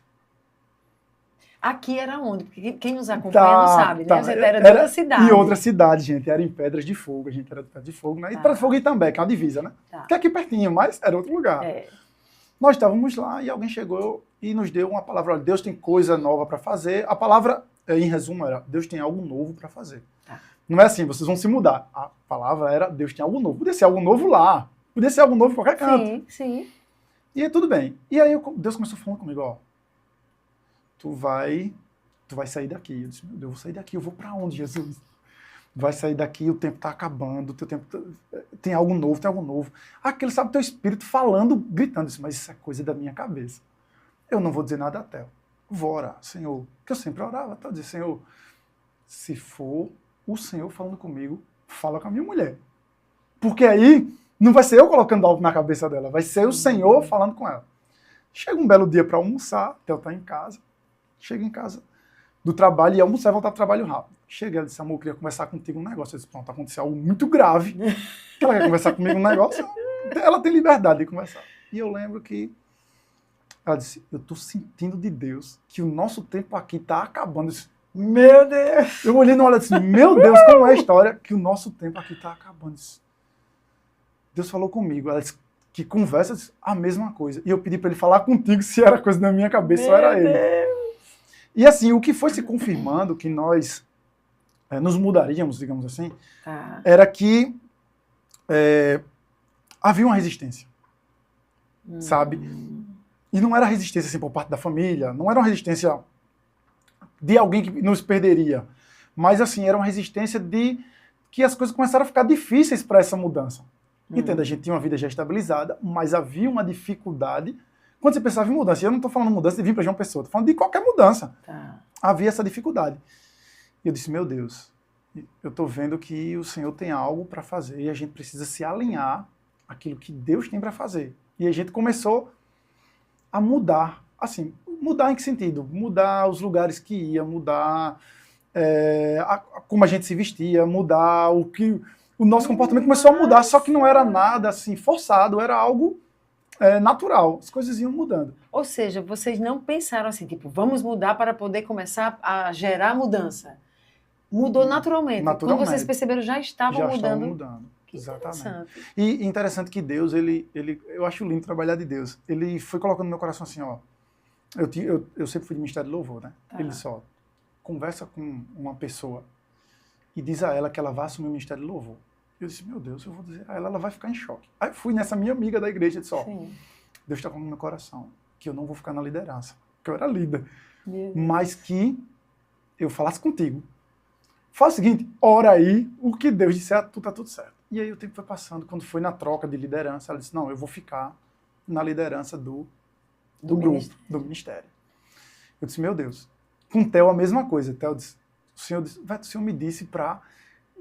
A: Aqui era onde? Porque quem nos acompanha não sabe, né? Você era de outra cidade.
B: Em outra cidade, gente. Era em Pedras de Fogo. A gente era de Pedras de Fogo, né? E Pedras de Fogo e Itambé, que é uma divisa, né? Que é aqui pertinho, mas era outro lugar. Nós estávamos lá e alguém chegou e nos deu uma palavra. Olha, Deus tem coisa nova para fazer. A palavra, em resumo, era Deus tem algo novo para fazer. Não é assim, vocês vão se mudar. A palavra era Deus tem algo novo. Podia ser algo novo lá. Podia ser algo novo em qualquer canto.
A: Sim, sim.
B: E aí tudo bem. E aí Deus começou falando comigo, tu vai sair daqui. Eu disse, meu Deus, eu vou sair daqui. Eu vou para onde, Jesus? Vai sair daqui, o tempo está acabando, tem algo novo, tem algo novo. Aquilo, sabe, teu espírito falando, gritando, disse, mas isso é coisa da minha cabeça. Eu não vou dizer nada a Theo. Vou orar, Senhor. Que eu sempre orava, tá? Eu disse, Senhor, se for o Senhor falando comigo, fala com a minha mulher. Porque aí não vai ser eu colocando algo na cabeça dela, vai ser o Senhor falando com ela. Chega um belo dia para almoçar, Theo tá em casa, chega em casa do trabalho e almoçar e voltar para o trabalho rápido. Chega, ela disse, amor, eu queria conversar contigo um negócio. Eu disse, pronto, aconteceu algo muito grave. Que ela quer conversar comigo um negócio, ela tem liberdade de conversar. E eu lembro que ela disse, eu estou sentindo de Deus que o nosso tempo aqui está acabando. Eu disse, meu Deus! Eu olhei no olho e disse, meu Deus, como é a história que o nosso tempo aqui está acabando. Disse, Deus falou comigo. Ela disse, que conversa, disse, a mesma coisa. E eu pedi para ele falar contigo se era coisa da minha cabeça ou era ele. Deus. E assim, o que foi se confirmando que nós nos mudaríamos, digamos assim, era que havia uma resistência, sabe? E não era resistência assim, por parte da família, não era uma resistência de alguém que nos perderia, mas assim, era uma resistência de que as coisas começaram a ficar difíceis para essa mudança. Entenda, a gente tinha uma vida já estabilizada, mas havia uma dificuldade. Quando você pensava em mudança, eu não estou falando mudança de vir para João Pessoa, estou falando de qualquer mudança.
A: Tá.
B: Havia essa dificuldade. E eu disse, meu Deus, eu estou vendo que o Senhor tem algo para fazer e a gente precisa se alinhar àquilo que Deus tem para fazer. E a gente começou a mudar. Assim, mudar em que sentido? Mudar os lugares que ia, mudar como a gente se vestia, mudar o nosso comportamento começou a mudar, só que não era nada assim forçado, era algo natural. As coisas iam mudando.
A: Ou seja, vocês não pensaram assim, tipo, vamos mudar para poder começar a gerar mudança. Mudou naturalmente. Quando vocês perceberam, já estavam mudando. Que
B: exatamente.
A: Interessante.
B: E interessante que Deus, eu acho lindo trabalhar de Deus. Ele foi colocando no meu coração assim, ó. Eu sempre fui de ministério de louvor, né?
A: Tá.
B: Ele só conversa com uma pessoa e diz a ela que ela vai assumir o ministério de louvor. Eu disse, meu Deus, eu vou dizer a ela, ela vai ficar em choque. Aí eu fui nessa minha amiga da igreja e disse, ó, Deus está colocando no meu coração que eu não vou ficar na liderança, porque eu era líder, mas que eu falasse contigo. Fala o seguinte, ora aí, o que Deus disser, tá tudo certo. E aí o tempo foi passando, quando foi na troca de liderança, ela disse, não, eu vou ficar na liderança do grupo, do ministério. Eu disse, meu Deus. Com o Theo a mesma coisa. Theo disse, o Senhor me disse para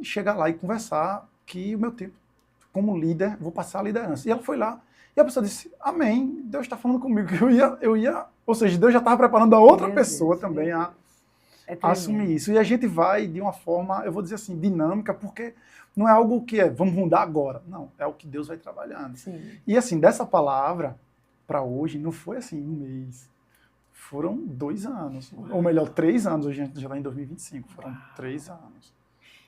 B: chegar lá e conversar que o meu tempo como líder, vou passar a liderança. E ela foi lá, e a pessoa disse, amém, Deus está falando comigo que eu ia, ou seja, Deus já estava preparando a outra pessoa também a assumir isso. E a gente vai de uma forma, eu vou dizer assim, dinâmica, porque não é algo que vamos mudar agora. Não, é o que Deus vai trabalhando.
A: Sim.
B: E assim, dessa palavra para hoje, não foi assim um mês. Foram 2 anos. Ou melhor, 3 anos. Hoje a gente já está em 2025. Foram 3 anos.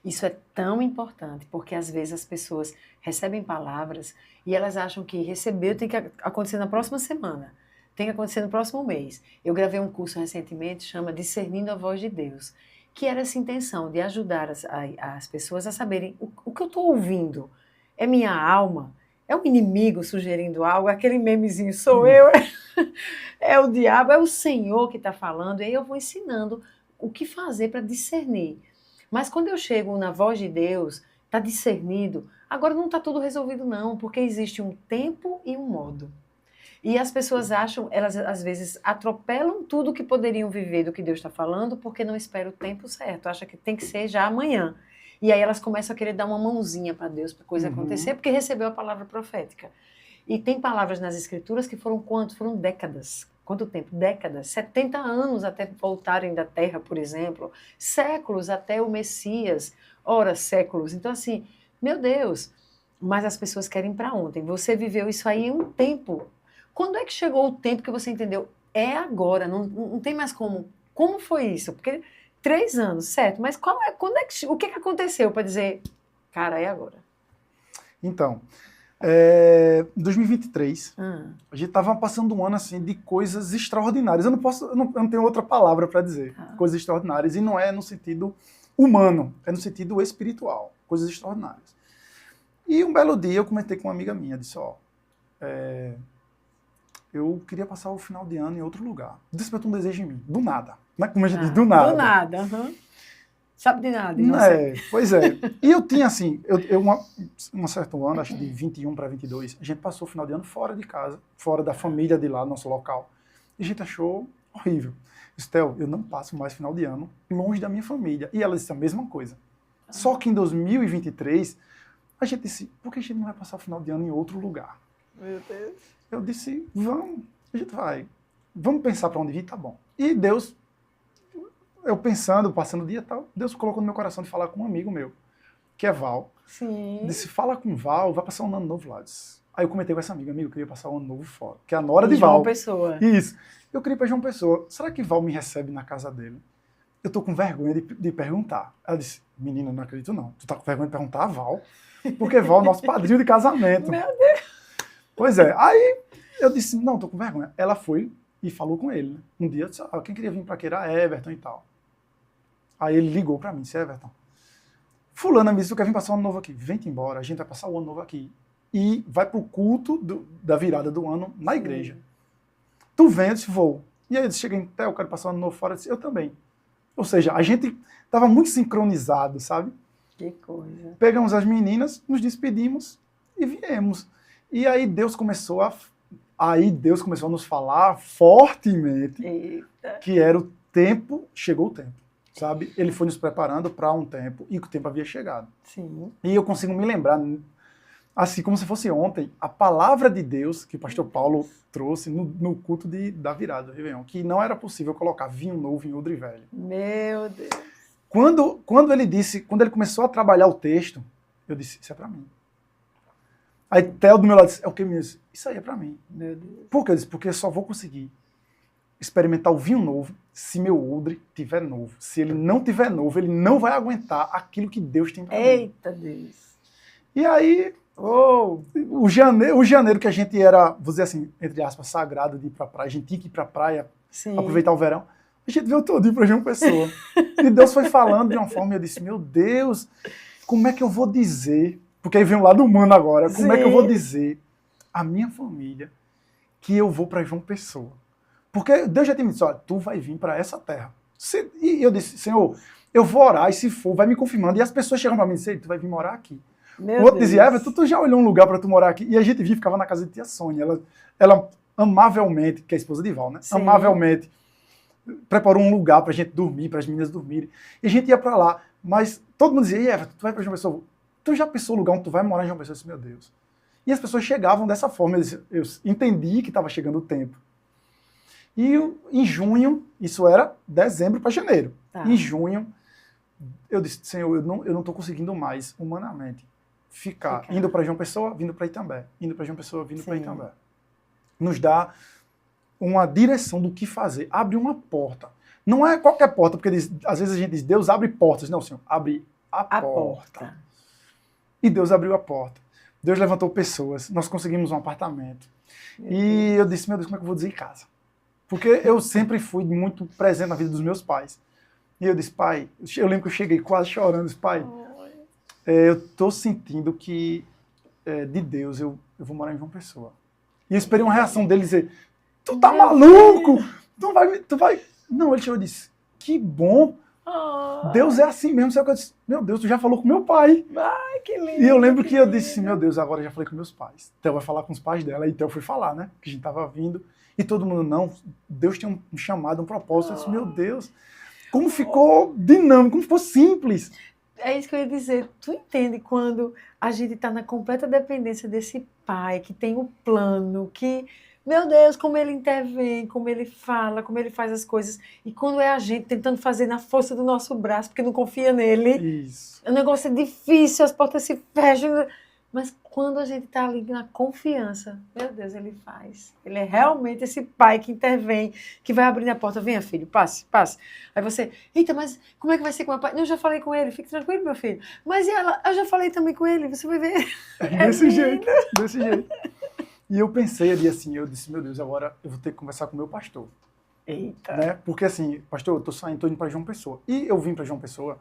A: Isso é tão importante, porque às vezes as pessoas recebem palavras e elas acham que receber tem que acontecer na próxima semana. Tem que acontecer no próximo mês. Eu gravei um curso recentemente, chama Discernindo a Voz de Deus, que era essa intenção de ajudar as pessoas a saberem o que eu estou ouvindo. É minha alma? É o inimigo sugerindo algo? Aquele memezinho sou eu? É o diabo? É o Senhor que está falando? E aí eu vou ensinando o que fazer para discernir. Mas quando eu chego na voz de Deus, está discernido, agora não está tudo resolvido não, porque existe um tempo e um modo. E as pessoas acham, elas às vezes atropelam tudo que poderiam viver do que Deus está falando, porque não espera o tempo certo, acha que tem que ser já amanhã. E aí elas começam a querer dar uma mãozinha para Deus, para a coisa acontecer, porque recebeu a palavra profética. E tem palavras nas Escrituras que foram quanto? Foram décadas. Quanto tempo? Décadas. 70 anos até voltarem da terra, por exemplo. Séculos até o Messias. Ora, séculos. Então, assim, meu Deus. Mas as pessoas querem para ontem. Você viveu isso aí em um tempo. Quando é que chegou o tempo que você entendeu? É agora, não tem mais como. Como foi isso? Porque 3 anos, certo? Mas o que aconteceu para dizer, cara, é agora?
B: Então, em 2023, a gente estava passando um ano assim de coisas extraordinárias. Eu não tenho outra palavra para dizer. Coisas extraordinárias. E não é no sentido humano, é no sentido espiritual. Coisas extraordinárias. E um belo dia eu comentei com uma amiga minha, disse, eu queria passar o final de ano em outro lugar. Despertou um desejo em mim, do nada. Não é como a gente diz, do nada.
A: Do nada, Sabe de nada.
B: Pois é. E eu tinha assim, um certo ano, acho que de 21 para 22, a gente passou o final de ano fora de casa, fora da família de lá, nosso local. E a gente achou horrível. Estel, eu não passo mais final de ano longe da minha família. E ela disse a mesma coisa. Só que em 2023, a gente disse, por que a gente não vai passar o final de ano em outro lugar?
A: Meu Deus.
B: Eu disse, vamos, a gente vai. Vamos pensar para onde vir, tá bom. E Deus, eu pensando, passando o dia e tal, Deus colocou no meu coração de falar com um amigo meu, que é Val.
A: Sim.
B: Disse, fala com Val, vai passar um ano novo lá. Aí eu comentei com essa amiga, eu queria passar um ano novo fora, que é a nora de Val.
A: João Pessoa.
B: Isso. Eu queria ir para João Pessoa. Será que Val me recebe na casa dele? Eu tô com vergonha de perguntar. Ela disse, menina, não acredito não. Tu tá com vergonha de perguntar a Val? Porque Val é nosso padrinho de casamento.
A: Meu Deus.
B: Pois é. Aí eu disse, não, tô com vergonha. Ela foi e falou com ele. Né? Um dia, eu disse, quem queria vir para aqui era Everton e tal. Aí ele ligou para mim, disse, Everton, fulana me disse, tu quer vir passar o ano novo aqui? Vem-te embora, a gente vai passar o ano novo aqui. E vai pro culto da virada do ano na igreja. Tu vem? Eu disse, vou. E aí eu disse, cheguei em Té, eu quero passar o ano novo fora. Eu disse, eu também. Ou seja, a gente estava muito sincronizado, sabe?
A: Que coisa.
B: Pegamos as meninas, nos despedimos e viemos. E aí Deus começou a nos falar fortemente
A: Eita.
B: que era o tempo, chegou o tempo, sabe? Ele foi nos preparando para um tempo e que o tempo havia chegado.
A: Sim.
B: E eu consigo me lembrar, assim como se fosse ontem, a palavra de Deus que o pastor Paulo trouxe no culto da virada do Réveillon, que não era possível colocar vinho novo em odre velho.
A: Meu Deus.
B: Quando ele começou a trabalhar o texto, eu disse, isso é para mim. Aí Theo do meu lado disse, é o que mesmo? Isso aí é para mim.
A: Meu Deus.
B: Por que? Eu disse, porque eu só vou conseguir experimentar o vinho novo se meu odre tiver novo. Se ele não tiver novo, ele não vai aguentar aquilo que Deus tem para mim.
A: Eita Deus.
B: E aí, o janeiro que a gente era, vou dizer assim, entre aspas, sagrado de ir pra praia, a gente tinha que ir pra praia,
A: Sim.
B: aproveitar o verão, a gente veio todo dia pra João Pessoa. E Deus foi falando de uma forma, e eu disse, meu Deus, como é que eu vou dizer, porque aí vem um lado humano agora, como é que eu vou dizer à minha família que eu vou pra João Pessoa? Porque Deus já tinha me dito, olha, tu vai vir para essa terra. E eu disse, Senhor, eu vou orar, e se for, vai me confirmando. E as pessoas chegam para mim e dizem, tu vai vir morar aqui.
A: Meu
B: O outro
A: Deus.
B: dizia, Everton, tu já olhou um lugar para tu morar aqui? E a gente vinha e ficava na casa de tia Sônia. Ela amavelmente, que é a esposa de Val, né?
A: Sim.
B: Amavelmente preparou um lugar para a gente dormir, para as meninas dormirem. E a gente ia para lá. Mas todo mundo dizia, e Everton, tu vai para João Pessoa? Tu já pensou o lugar onde tu vai morar em João Pessoa? Eu disse, meu Deus. E as pessoas chegavam dessa forma. Eu entendi que estava chegando o tempo. E em junho, isso era dezembro para janeiro.
A: Tá.
B: Em junho, eu disse, Senhor, eu não estou conseguindo mais, humanamente, ficar indo para João Pessoa, vindo para Itambé. Indo para João Pessoa, vindo para Itambé. Nos dá uma direção do que fazer. Abre uma porta. Não é qualquer porta, porque às vezes a gente diz, Deus abre portas. Não, Senhor, abre a porta. E Deus abriu a porta. Deus levantou pessoas. Nós conseguimos um apartamento. E eu disse, meu Deus, como é que eu vou dizer em casa? Porque eu sempre fui muito presente na vida dos meus pais. E eu disse, pai, eu lembro que eu cheguei quase chorando, disse, pai, eu estou sentindo que de Deus eu vou morar em João Pessoa. E eu esperei uma reação dele dizer, tu tá maluco? Tu vai... Não, ele chegou e disse, que bom, Deus é assim mesmo. Só que eu disse, meu Deus, tu já falou com meu pai.
A: Ai, que lindo.
B: E eu lembro que eu disse, meu Deus, agora eu já falei com meus pais. Theo vai falar com os pais dela, e Theo foi falar, né? Que a gente tava vindo. E todo mundo, não, Deus tem um chamado, um propósito. Eu disse, meu Deus, como ficou dinâmico, como ficou simples.
A: É isso que eu ia dizer. Tu entende quando a gente está na completa dependência desse pai, que tem o plano, que, meu Deus, como ele intervém, como ele fala, como ele faz as coisas. E quando é a gente tentando fazer na força do nosso braço, porque não confia nele.
B: Isso.
A: O negócio é difícil, as portas se fecham. Mas quando a gente está ali na confiança, meu Deus, ele faz. Ele é realmente esse pai que intervém, que vai abrindo a porta. Venha, filho, passe, passe. Aí você, eita, mas como é que vai ser com o meu pai? Não, eu já falei com ele, fique tranquilo, meu filho. Mas e ela? Eu já falei também com ele, você vai ver.
B: Desse jeito. E eu pensei ali assim, eu disse, meu Deus, agora eu vou ter que conversar com o meu pastor.
A: Eita.
B: Né? Porque assim, pastor, eu tô saindo, tô indo para João Pessoa. E eu vim para João Pessoa.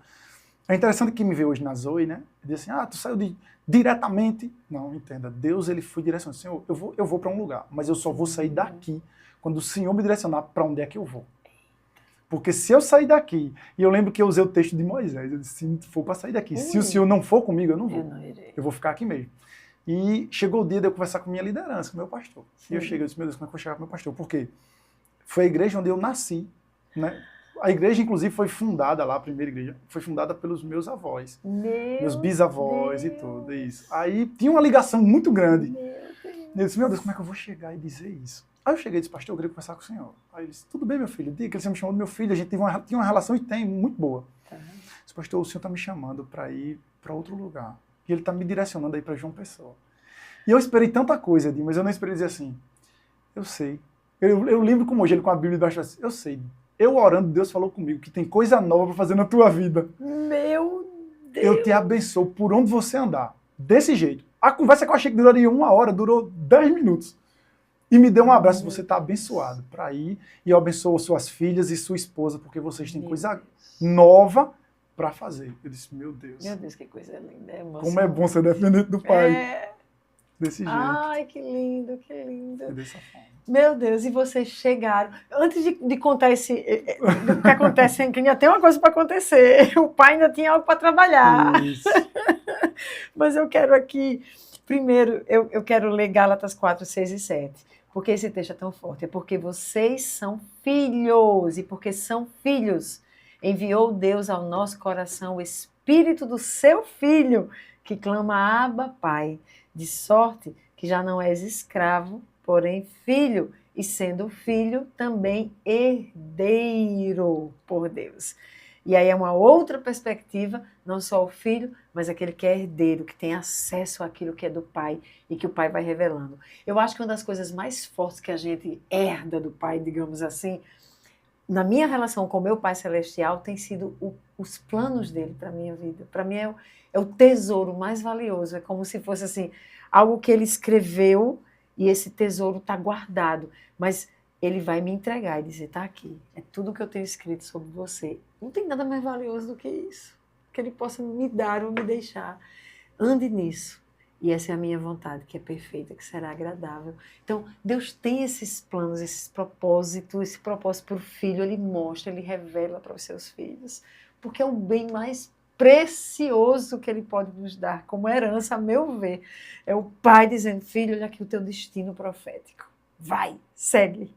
B: É interessante que me vê hoje na Zoe, né? Ele diz assim, tu saiu diretamente. Não, entenda, Deus, ele foi direcionando. Senhor, eu vou para um lugar, mas eu só vou sair daqui quando o Senhor me direcionar para onde é que eu vou. Porque se eu sair daqui, e eu lembro que eu usei o texto de Moisés, eu disse, se for para sair daqui, se o Senhor não for comigo, eu não vou.
A: Eu não irei.
B: Eu vou ficar aqui mesmo. E chegou o dia de eu conversar com minha liderança, com meu pastor. Sim. E eu cheguei e disse, meu Deus, como é que eu vou chegar com meu pastor? Por quê? Foi a igreja onde eu nasci, né? A igreja, inclusive, foi fundada lá, a primeira igreja, foi fundada pelos meus avós. Meus bisavós e tudo, isso. Aí tinha uma ligação muito grande. E eu disse, meu Deus, como é que eu vou chegar e dizer isso? Aí eu cheguei e disse, pastor, eu queria conversar com o senhor. Aí ele disse, tudo bem, meu filho, diga que ele me chamou do meu filho, a gente tinha uma relação e tem, muito boa. Eu disse, pastor, o senhor está me chamando para ir para outro lugar. E ele está me direcionando aí para João Pessoa. E eu esperei tanta coisa, mas eu não esperei dizer assim, eu sei. Eu lembro como hoje, ele com a Bíblia embaixo assim, eu sei. Eu orando, Deus falou comigo que tem coisa nova para fazer na tua vida.
A: Meu Deus!
B: Eu te abençoo por onde você andar. Desse jeito. A conversa que eu achei que duraria 1 hora, durou 10 minutos. E me deu um abraço, você está abençoado para ir. E eu abençoo suas filhas e sua esposa, porque vocês têm coisa nova para fazer. Eu disse, meu Deus.
A: Meu Deus, que coisa linda.
B: Como é bom ser dependente do pai. Desse jeito.
A: Ai, que lindo, que lindo.
B: É dessa forma.
A: Meu Deus, e vocês chegaram. Antes de contar do que acontece aqui, ainda tem uma coisa para acontecer. O pai ainda tinha algo para trabalhar.
B: Isso.
A: Mas eu quero aqui, primeiro, eu quero ler Gálatas 4, 6 e 7. Porque esse texto é tão forte. É porque vocês são filhos. E porque são filhos, enviou Deus ao nosso coração o Espírito do seu Filho, que clama Abba, Pai. De sorte que já não és escravo, porém filho, e sendo filho, também herdeiro por Deus. E aí é uma outra perspectiva, não só o filho, mas aquele que é herdeiro, que tem acesso àquilo que é do pai e que o pai vai revelando. Eu acho que uma das coisas mais fortes que a gente herda do pai, digamos assim, na minha relação com o meu pai celestial, tem sido os planos dele para a minha vida. Para mim é o tesouro mais valioso, é como se fosse assim, algo que ele escreveu e esse tesouro está guardado, mas ele vai me entregar e dizer, está aqui, é tudo que eu tenho escrito sobre você. Não tem nada mais valioso do que isso, que ele possa me dar ou me deixar. Ande nisso. E essa é a minha vontade, que é perfeita, que será agradável. Então, Deus tem esses planos, esses propósitos, esse propósito para o filho, ele mostra, ele revela para os seus filhos, porque é o bem mais precioso que ele pode nos dar, como herança, a meu ver. É o pai dizendo, filho, olha aqui o teu destino profético. Vai, segue.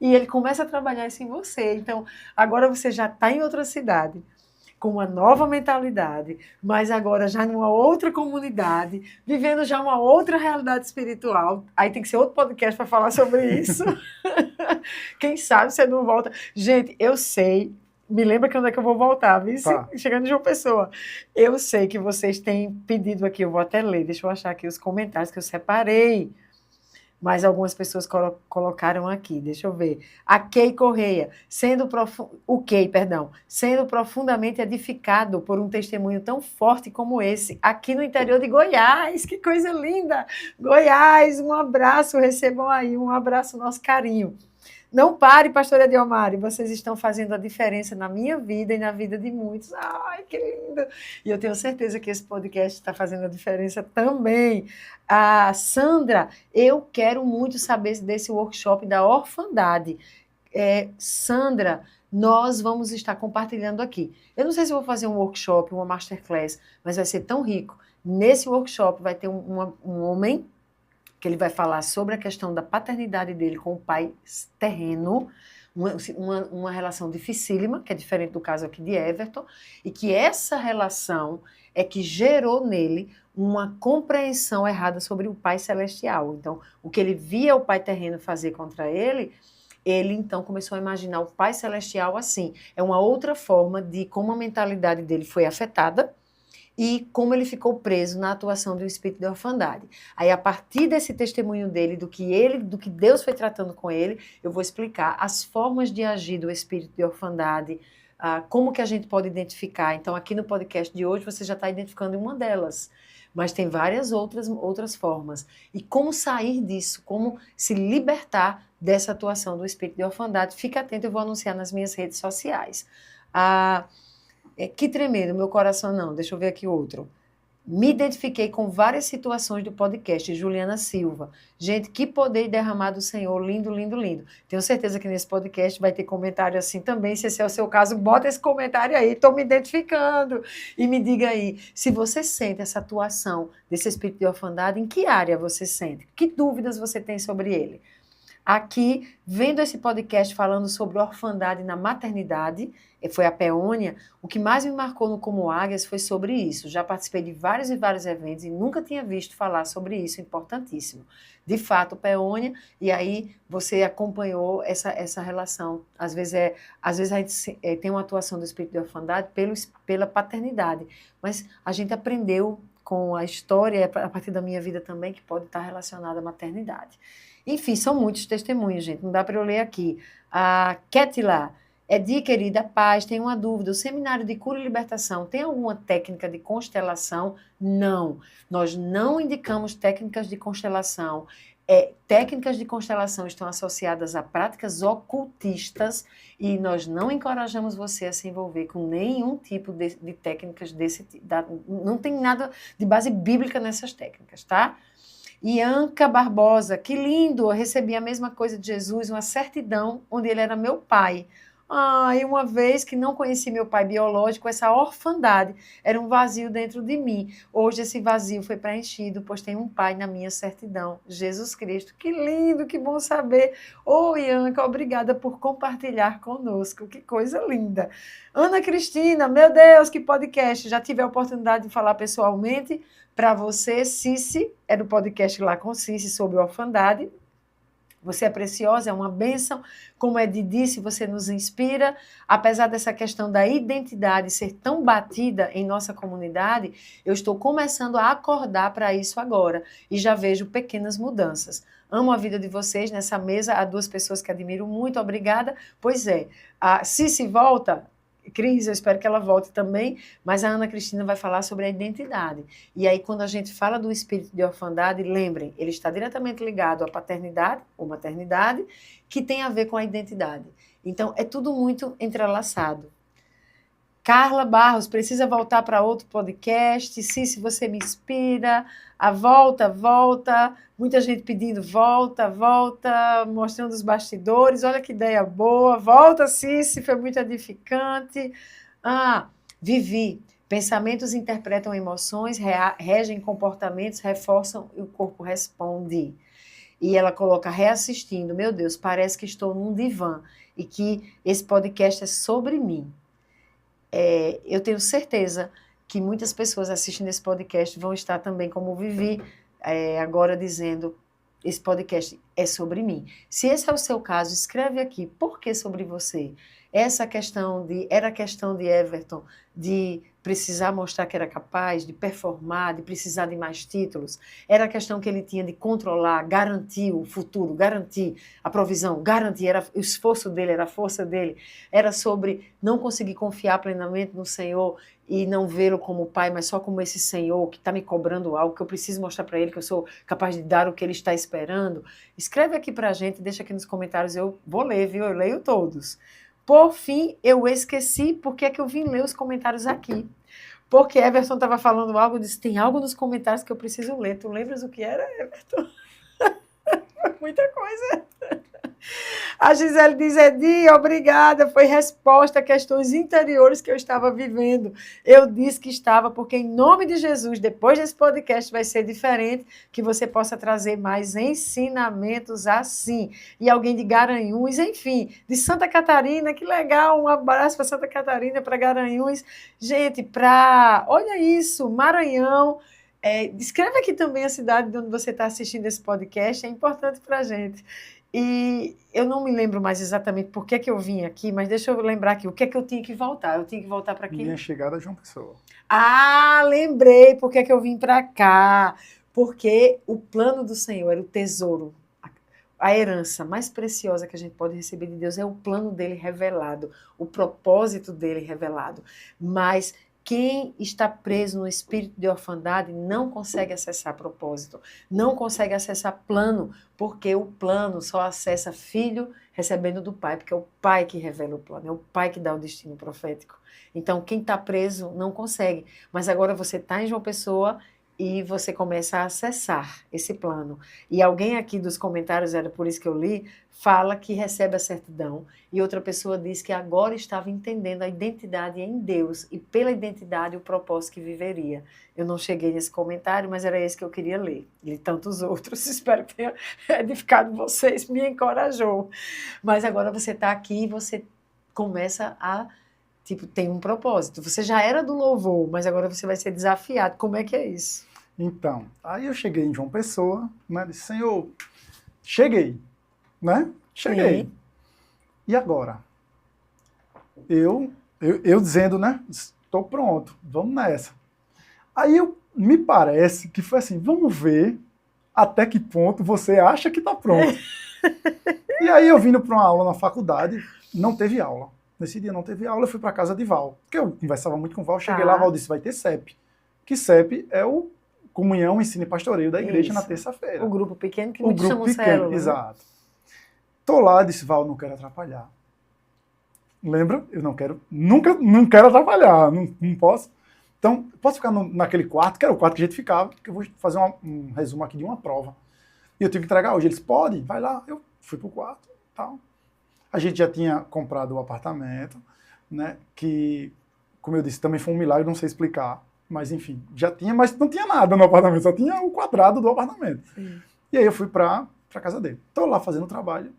A: E ele começa a trabalhar isso em você. Então, agora você já está em outra cidade, com uma nova mentalidade, mas agora já numa outra comunidade, vivendo já uma outra realidade espiritual. Aí tem que ser outro podcast para falar sobre isso. Quem sabe você não volta. Gente, eu sei, me lembra que onde é que eu vou voltar, viu?
B: Tá.
A: Chegando em João Pessoa. Eu sei que vocês têm pedido aqui, eu vou até ler, deixa eu achar aqui os comentários que eu separei. Mas algumas pessoas colocaram aqui, deixa eu ver. A Kay Correia, sendo profundamente edificado por um testemunho tão forte como esse, aqui no interior de Goiás, que coisa linda! Goiás, um abraço, recebam aí, um abraço, nosso carinho. Não pare, pastora Ediomari, vocês estão fazendo a diferença na minha vida e na vida de muitos. Ai, que lindo! E eu tenho certeza que esse podcast está fazendo a diferença também. A Sandra, eu quero muito saber desse workshop da orfandade. Sandra, nós vamos estar compartilhando aqui. Eu não sei se eu vou fazer um workshop, uma masterclass, mas vai ser tão rico. Nesse workshop vai ter um homem que ele vai falar sobre a questão da paternidade dele com o pai terreno, uma relação dificílima, que é diferente do caso aqui de Everton, e que essa relação é que gerou nele uma compreensão errada sobre o pai celestial. Então, o que ele via o pai terreno fazer contra ele então começou a imaginar o pai celestial assim. É uma outra forma de como a mentalidade dele foi afetada, e como ele ficou preso na atuação do espírito de orfandade. Aí, a partir desse testemunho dele, do que Deus foi tratando com ele, eu vou explicar as formas de agir do espírito de orfandade, como que a gente pode identificar. Então, aqui no podcast de hoje, você já está identificando uma delas, mas tem várias outras formas. E como sair disso, como se libertar dessa atuação do espírito de orfandade. Fica atento, eu vou anunciar nas minhas redes sociais. Que tremendo, meu coração não. Deixa eu ver aqui outro. Me identifiquei com várias situações do podcast, Juliana Silva. Gente, que poder derramar do Senhor, lindo, lindo, lindo. Tenho certeza que nesse podcast vai ter comentário assim também. Se esse é o seu caso, bota esse comentário aí, estou me identificando. E me diga aí, se você sente essa atuação desse espírito de orfandade, em que área você sente? Que dúvidas você tem sobre ele? Aqui, vendo esse podcast falando sobre orfandade na maternidade, foi a Peônia, o que mais me marcou no Como Águias foi sobre isso. Já participei de vários e vários eventos e nunca tinha visto falar sobre isso, importantíssimo. De fato, Peônia, e aí você acompanhou essa relação. Às vezes a gente tem uma atuação do espírito de orfandade pela paternidade, mas a gente aprendeu com a história, a partir da minha vida também, que pode estar relacionada à maternidade. Enfim, são muitos testemunhos, gente, não dá para eu ler aqui. A Ketila, querida, paz, tenho uma dúvida, o seminário de cura e libertação tem alguma técnica de constelação? Não, nós não indicamos técnicas de constelação. Técnicas de constelação estão associadas a práticas ocultistas e nós não encorajamos você a se envolver com nenhum tipo de técnicas desse tipo. Não tem nada de base bíblica nessas técnicas, tá? Ianca Barbosa, que lindo, eu recebi a mesma coisa de Jesus, uma certidão onde ele era meu pai. E uma vez que não conheci meu pai biológico, essa orfandade era um vazio dentro de mim. Hoje esse vazio foi preenchido, pois tem um pai na minha certidão, Jesus Cristo. Que lindo, que bom saber. Ianca, obrigada por compartilhar conosco, que coisa linda. Ana Cristina, meu Deus, que podcast. Já tive a oportunidade de falar pessoalmente para você, Cici, é do podcast lá com Cici sobre orfandade. Você é preciosa, é uma bênção. Como Edi disse, você nos inspira. Apesar dessa questão da identidade ser tão batida em nossa comunidade, eu estou começando a acordar para isso agora e já vejo pequenas mudanças. Amo a vida de vocês nessa mesa, há duas pessoas que admiro muito, obrigada. Pois é, a Cici volta. Cris, eu espero que ela volte também, mas a Ana Cristina vai falar sobre a identidade. E aí, quando a gente fala do espírito de orfandade, lembrem, ele está diretamente ligado à paternidade ou maternidade, que tem a ver com a identidade. Então, é tudo muito entrelaçado. Carla Barros, precisa voltar para outro podcast. Se você me inspira. A volta. Muita gente pedindo volta, mostrando os bastidores. Olha que ideia boa. Volta, Cici, foi muito edificante. Vivi. Pensamentos interpretam emoções, regem comportamentos, reforçam e o corpo responde. E ela coloca reassistindo. Meu Deus, parece que estou num divã e que esse podcast é sobre mim. Eu tenho certeza que muitas pessoas assistindo esse podcast vão estar também, como Vivi, agora dizendo, esse podcast é sobre mim. Se esse é o seu caso, escreve aqui, por que sobre você? Era a questão de Everton, de precisar mostrar que era capaz, de performar, de precisar de mais títulos. Era a questão que ele tinha de controlar, garantir o futuro, garantir a provisão, garantir, o esforço dele, era a força dele. Era sobre não conseguir confiar plenamente no Senhor e não vê-lo como pai, mas só como esse Senhor que está me cobrando algo, que eu preciso mostrar para ele que eu sou capaz de dar o que ele está esperando. Escreve aqui para a gente, deixa aqui nos comentários, eu vou ler, viu? Eu leio todos. Por fim, eu esqueci porque é que eu vim ler os comentários aqui. Porque Everton estava falando algo, disse, tem algo nos comentários que eu preciso ler. Tu lembras o que era, Everton? Muita coisa. A Gisele diz, Edi, obrigada, foi resposta a questões interiores que eu estava vivendo. Eu disse que estava, porque em nome de Jesus, depois desse podcast vai ser diferente, que você possa trazer mais ensinamentos assim. E alguém de Garanhuns, enfim, de Santa Catarina, que legal, um abraço para Santa Catarina, para Garanhuns. Gente, olha isso, Maranhão. Escreve aqui também a cidade de onde você está assistindo esse podcast, é importante para a gente. E eu não me lembro mais exatamente por que eu vim aqui, mas deixa eu lembrar aqui, o que é que eu tinha que voltar? Eu tinha que voltar para aqui?
B: Minha chegada a João Pessoa.
A: Lembrei por que eu vim para cá. Porque o plano do Senhor era o tesouro, a herança mais preciosa que a gente pode receber de Deus é o plano dele revelado, o propósito dele revelado. Mas quem está preso no espírito de orfandade não consegue acessar propósito, não consegue acessar plano, porque o plano só acessa filho recebendo do pai, porque é o pai que revela o plano, é o pai que dá o destino profético. Então, quem está preso não consegue. Mas agora você está em João Pessoa e você começa a acessar esse plano. E alguém aqui dos comentários, era por isso que eu li, fala que recebe a certidão, e outra pessoa diz que agora estava entendendo a identidade em Deus, e pela identidade o propósito que viveria. Eu não cheguei nesse comentário, mas era esse que eu queria ler. E tantos outros, espero que tenha edificado vocês, me encorajou. Mas agora você está aqui e você começa a... tem um propósito. Você já era do louvor, mas agora você vai ser desafiado. Como é que é isso?
B: Então, aí eu cheguei em João Pessoa, né? Disse, Senhor, cheguei, né? Cheguei.
A: Sim.
B: E agora? Eu dizendo, né? Estou pronto, vamos nessa. Aí me parece que foi assim, vamos ver até que ponto você acha que está pronto. E aí eu vindo para uma aula na faculdade, não teve aula. Nesse dia não teve aula, eu fui para casa de Val, porque eu conversava muito com Val, cheguei lá, Val disse, vai ter CEP. Que CEP é o Comunhão, Ensino e Pastoreio da igreja na terça-feira.
A: O grupo pequeno que muitos chamam célula.
B: Exato. Tô lá, disse, Val, não quero atrapalhar. Lembra? Eu não quero, não quero atrapalhar, não posso. Então, posso ficar naquele quarto, que era o quarto que a gente ficava, que eu vou fazer um resumo aqui de uma prova. E eu tive que entregar hoje. Eles, pode, vai lá. Eu fui pro quarto, tal. A gente já tinha comprado o apartamento, né, que, como eu disse, também foi um milagre, não sei explicar. Mas, enfim, já tinha, mas não tinha nada no apartamento, só tinha o quadrado do apartamento.
A: Sim.
B: E aí eu fui pra casa dele. Tô lá fazendo o trabalho.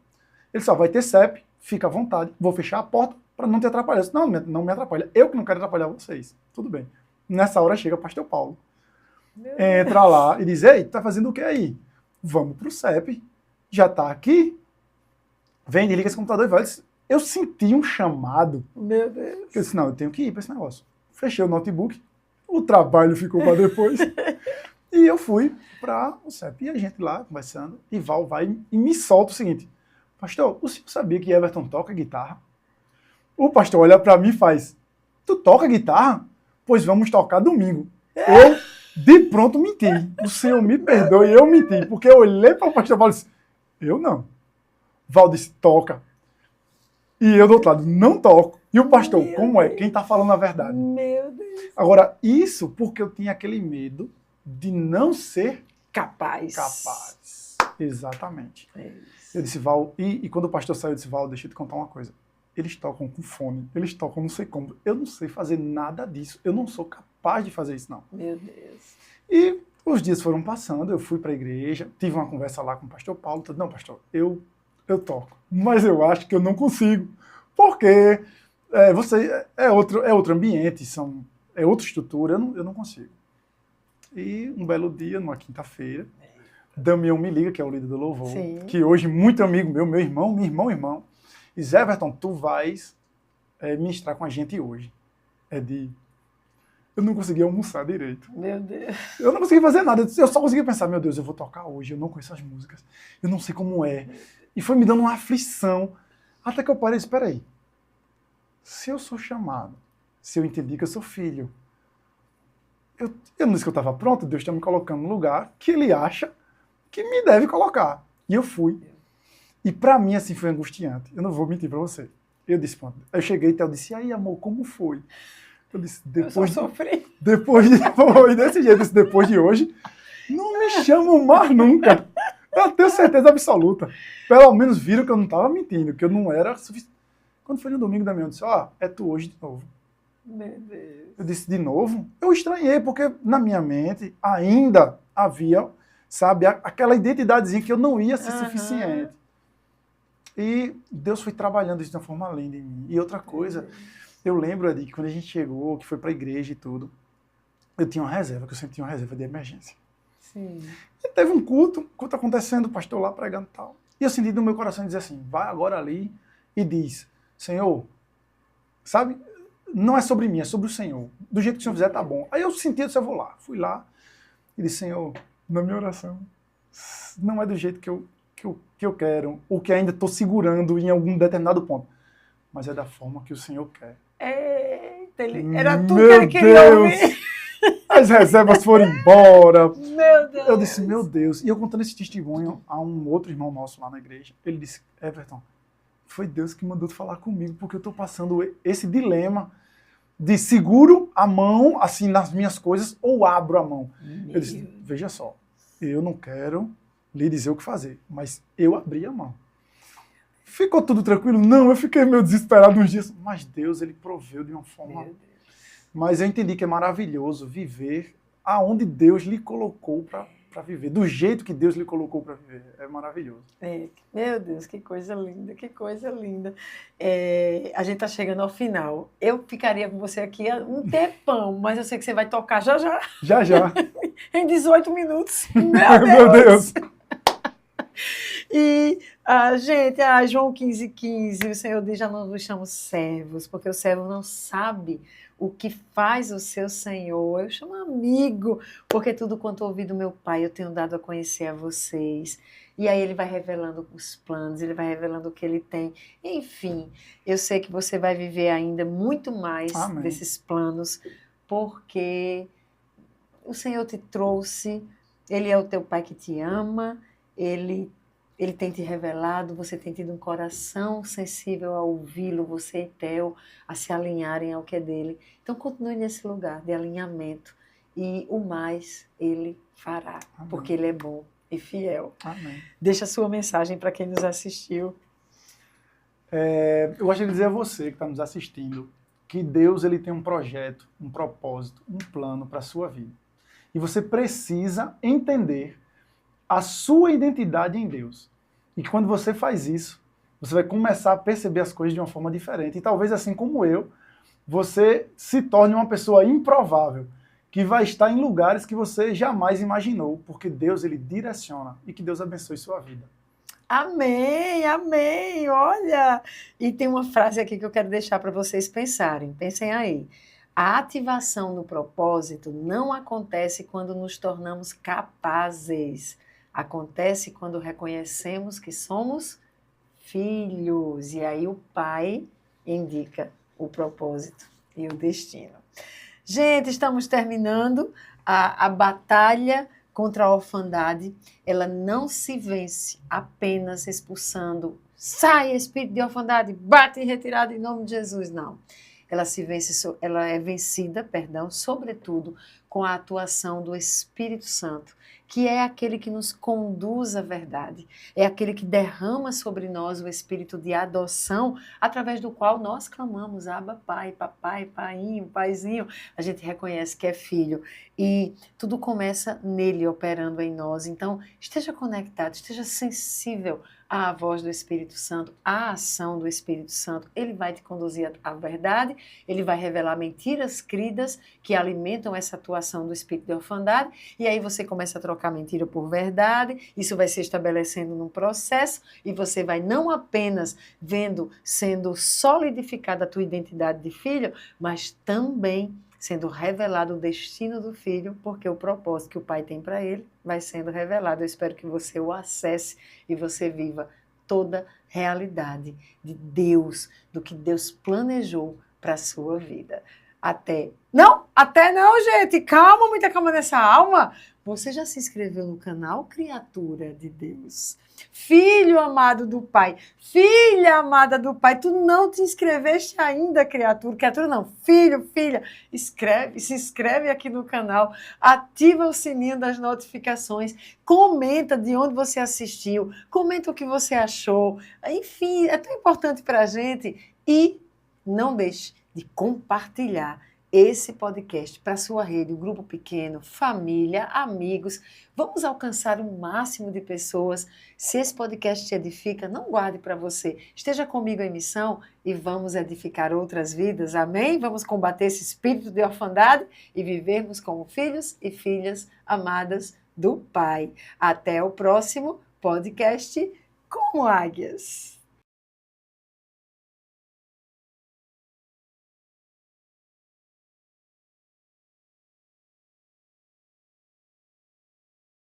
B: Ele só vai ter CEP, fica à vontade, vou fechar a porta para não te atrapalhar. Eu disse, não me atrapalha. Eu que não quero atrapalhar vocês. Tudo bem. Nessa hora chega o pastor Paulo. Entra lá e diz, ei, tá fazendo o que aí? Vamos pro CEP. Já tá aqui? Vem, desliga esse computador e vai. Eu senti um chamado.
A: Meu Deus.
B: Eu disse, não, eu tenho que ir para esse negócio. Fechei o notebook. O trabalho ficou para depois. E eu fui para o CEP. E a gente lá, conversando, e Val vai e me solta o seguinte, pastor, o senhor sabia que Everton toca guitarra? O pastor olha para mim e faz, tu toca guitarra? Pois vamos tocar domingo. Eu, de pronto, menti. O senhor me perdoe, eu menti. Porque eu olhei para o pastor Val e disse, eu não. Val disse, toca. E eu do outro lado, não toco. E o pastor,
A: Meu
B: como é?
A: Deus.
B: Quem está falando a verdade?
A: Meu Deus.
B: Agora, isso porque eu tinha aquele medo de não ser
A: Capaz.
B: capaz. Exatamente.
A: É isso.
B: Eu disse, Val, e quando o pastor saiu, eu disse, Val, deixa eu te contar uma coisa. Eles tocam com fone, eles tocam não sei como. Eu não sei fazer nada disso. Eu não sou capaz de fazer isso, não.
A: Meu Deus.
B: E os dias foram passando, eu fui para a igreja, tive uma conversa lá com o pastor Paulo. Não, pastor, eu toco, mas eu acho que eu não consigo. Porque você é outro ambiente, é outra estrutura, eu não consigo. E um belo dia, numa quinta-feira, Damião me liga, que é o líder do louvor,
A: Sim.
B: que hoje muito amigo meu irmão, diz, Everton, tu vais ministrar com a gente hoje. Eu não conseguia almoçar direito.
A: Meu Deus.
B: Eu não conseguia fazer nada, eu só conseguia pensar, meu Deus, eu vou tocar hoje, eu não conheço as músicas, eu não sei como é. E foi me dando uma aflição, até que eu parei e disse, espera aí, se eu sou chamado, se eu entendi que eu sou filho, eu não disse que eu estava pronto, Deus está me colocando no lugar que Ele acha que me deve colocar. E eu fui. E para mim, assim, foi angustiante. Eu não vou mentir para você. Eu disse, pronto. Eu cheguei e eu disse, e aí, amor, como foi? Eu disse,
A: Eu só sofri.
B: Foi desse jeito, disse, depois de hoje, não me chamam mais nunca. Eu tenho certeza absoluta. Pelo menos viram que eu não estava mentindo, que eu não era suficiente. Quando foi no domingo da manhã, eu disse, é tu hoje de novo.
A: Meu Deus.
B: Eu disse, de novo? Eu estranhei, porque na minha mente ainda havia, sabe, aquela identidadezinha que eu não ia ser suficiente. E Deus foi trabalhando isso de uma forma linda em mim. E outra coisa, eu lembro, Adi, que quando a gente chegou, que foi para a igreja e tudo, eu tinha uma reserva, que eu sempre tinha uma reserva de emergência.
A: Sim.
B: E teve um culto acontecendo, o pastor lá pregando e tal. E eu senti no meu coração dizer assim, vai agora ali e diz, Senhor, sabe, não é sobre mim, é sobre o Senhor. Do jeito que o Senhor fizer, tá bom. Aí eu senti, eu disse, eu vou lá. Fui lá e disse, Senhor, na minha oração, não é do jeito que eu quero, ou que ainda estou segurando em algum determinado ponto, mas é da forma que o Senhor quer.
A: Eita, era tu que ele queria ouvir.
B: As reservas foram embora.
A: Meu Deus.
B: Eu disse, meu Deus. E eu contando esse testemunho a um outro irmão nosso lá na igreja, ele disse, Everton, foi Deus que mandou tu falar comigo, porque eu estou passando esse dilema de seguro a mão, assim, nas minhas coisas, ou abro a mão. Eu disse, veja só, eu não quero lhe dizer o que fazer, mas eu abri a mão. Ficou tudo tranquilo? Não, eu fiquei meio desesperado uns dias, mas Deus, Ele proveu de uma forma... Mas eu entendi que é maravilhoso viver aonde Deus lhe colocou para viver, do jeito que Deus lhe colocou para viver. É maravilhoso.
A: Meu Deus, que coisa linda, que coisa linda. A gente está chegando ao final. Eu ficaria com você aqui um tempão, mas eu sei que você vai tocar já já.
B: Já já.
A: Em 18 minutos.
B: Meu Deus.
A: E, gente, João 15,15, o Senhor diz, já não nos chamamos servos, porque o servo não sabe o que faz o seu Senhor. Eu chamo amigo, porque tudo quanto ouvi do meu Pai eu tenho dado a conhecer a vocês. E aí ele vai revelando os planos, ele vai revelando o que ele tem. Enfim, eu sei que você vai viver ainda muito mais
B: Amém.
A: Desses planos, porque o Senhor te trouxe, Ele é o teu Pai que te ama, Ele Ele tem te revelado, você tem tido um coração sensível a ouvi-lo, você e Theo, a se alinharem ao que é dele. Então continue nesse lugar de alinhamento e o mais ele fará,
B: Amém.
A: porque ele é bom e fiel.
B: Amém.
A: Deixa a sua mensagem para quem nos assistiu.
B: Eu gostaria de dizer a você que está nos assistindo que Deus ele tem um projeto, um propósito, um plano para a sua vida. E você precisa entender a sua identidade em Deus. E que quando você faz isso, você vai começar a perceber as coisas de uma forma diferente. E talvez assim como eu, você se torne uma pessoa improvável, que vai estar em lugares que você jamais imaginou, porque Deus ele direciona. E que Deus abençoe sua vida.
A: Amém, amém, olha! E tem uma frase aqui que eu quero deixar para vocês pensarem. Pensem aí. A ativação do propósito não acontece quando nos tornamos capazes. Acontece quando reconhecemos que somos filhos. E aí o Pai indica o propósito e o destino. Gente, estamos terminando a batalha contra a orfandade. Ela não se vence apenas expulsando. Sai, espírito de orfandade, bate e retirada em nome de Jesus. Não. Ela é vencida, sobretudo com a atuação do Espírito Santo, que é aquele que nos conduz à verdade, é aquele que derrama sobre nós o espírito de adoção, através do qual nós clamamos, Abba, Pai, papai, painho, paizinho, a gente reconhece que é filho, e tudo começa nele operando em nós. Então, esteja conectado, esteja sensível à voz do Espírito Santo, à ação do Espírito Santo. Ele vai te conduzir à verdade, ele vai revelar mentiras cridas que alimentam essa atuação do espírito de orfandade, e aí você começa a trocar mentira por verdade, isso vai se estabelecendo num processo, e você vai não apenas sendo solidificada a tua identidade de filho, mas também sendo revelado o destino do filho, porque o propósito que o pai tem para ele vai sendo revelado. Eu espero que você o acesse e você viva toda a realidade de Deus, do que Deus planejou para a sua vida. Até não, gente, calma, muita calma nessa alma. Você já se inscreveu no canal Criatura de Deus? Filho amado do Pai, filha amada do Pai, tu não te inscreveste ainda, criatura não, filho, filha, se inscreve aqui no canal, ativa o sininho das notificações, comenta de onde você assistiu, comenta o que você achou, enfim, é tão importante para a gente, e não deixe de compartilhar esse podcast para a sua rede, um grupo pequeno, família, amigos. Vamos alcançar o máximo de pessoas. Se esse podcast te edifica, não guarde para você. Esteja comigo em missão e vamos edificar outras vidas. Amém? Vamos combater esse espírito de orfandade e vivermos como filhos e filhas amadas do Pai. Até o próximo podcast Como Águias.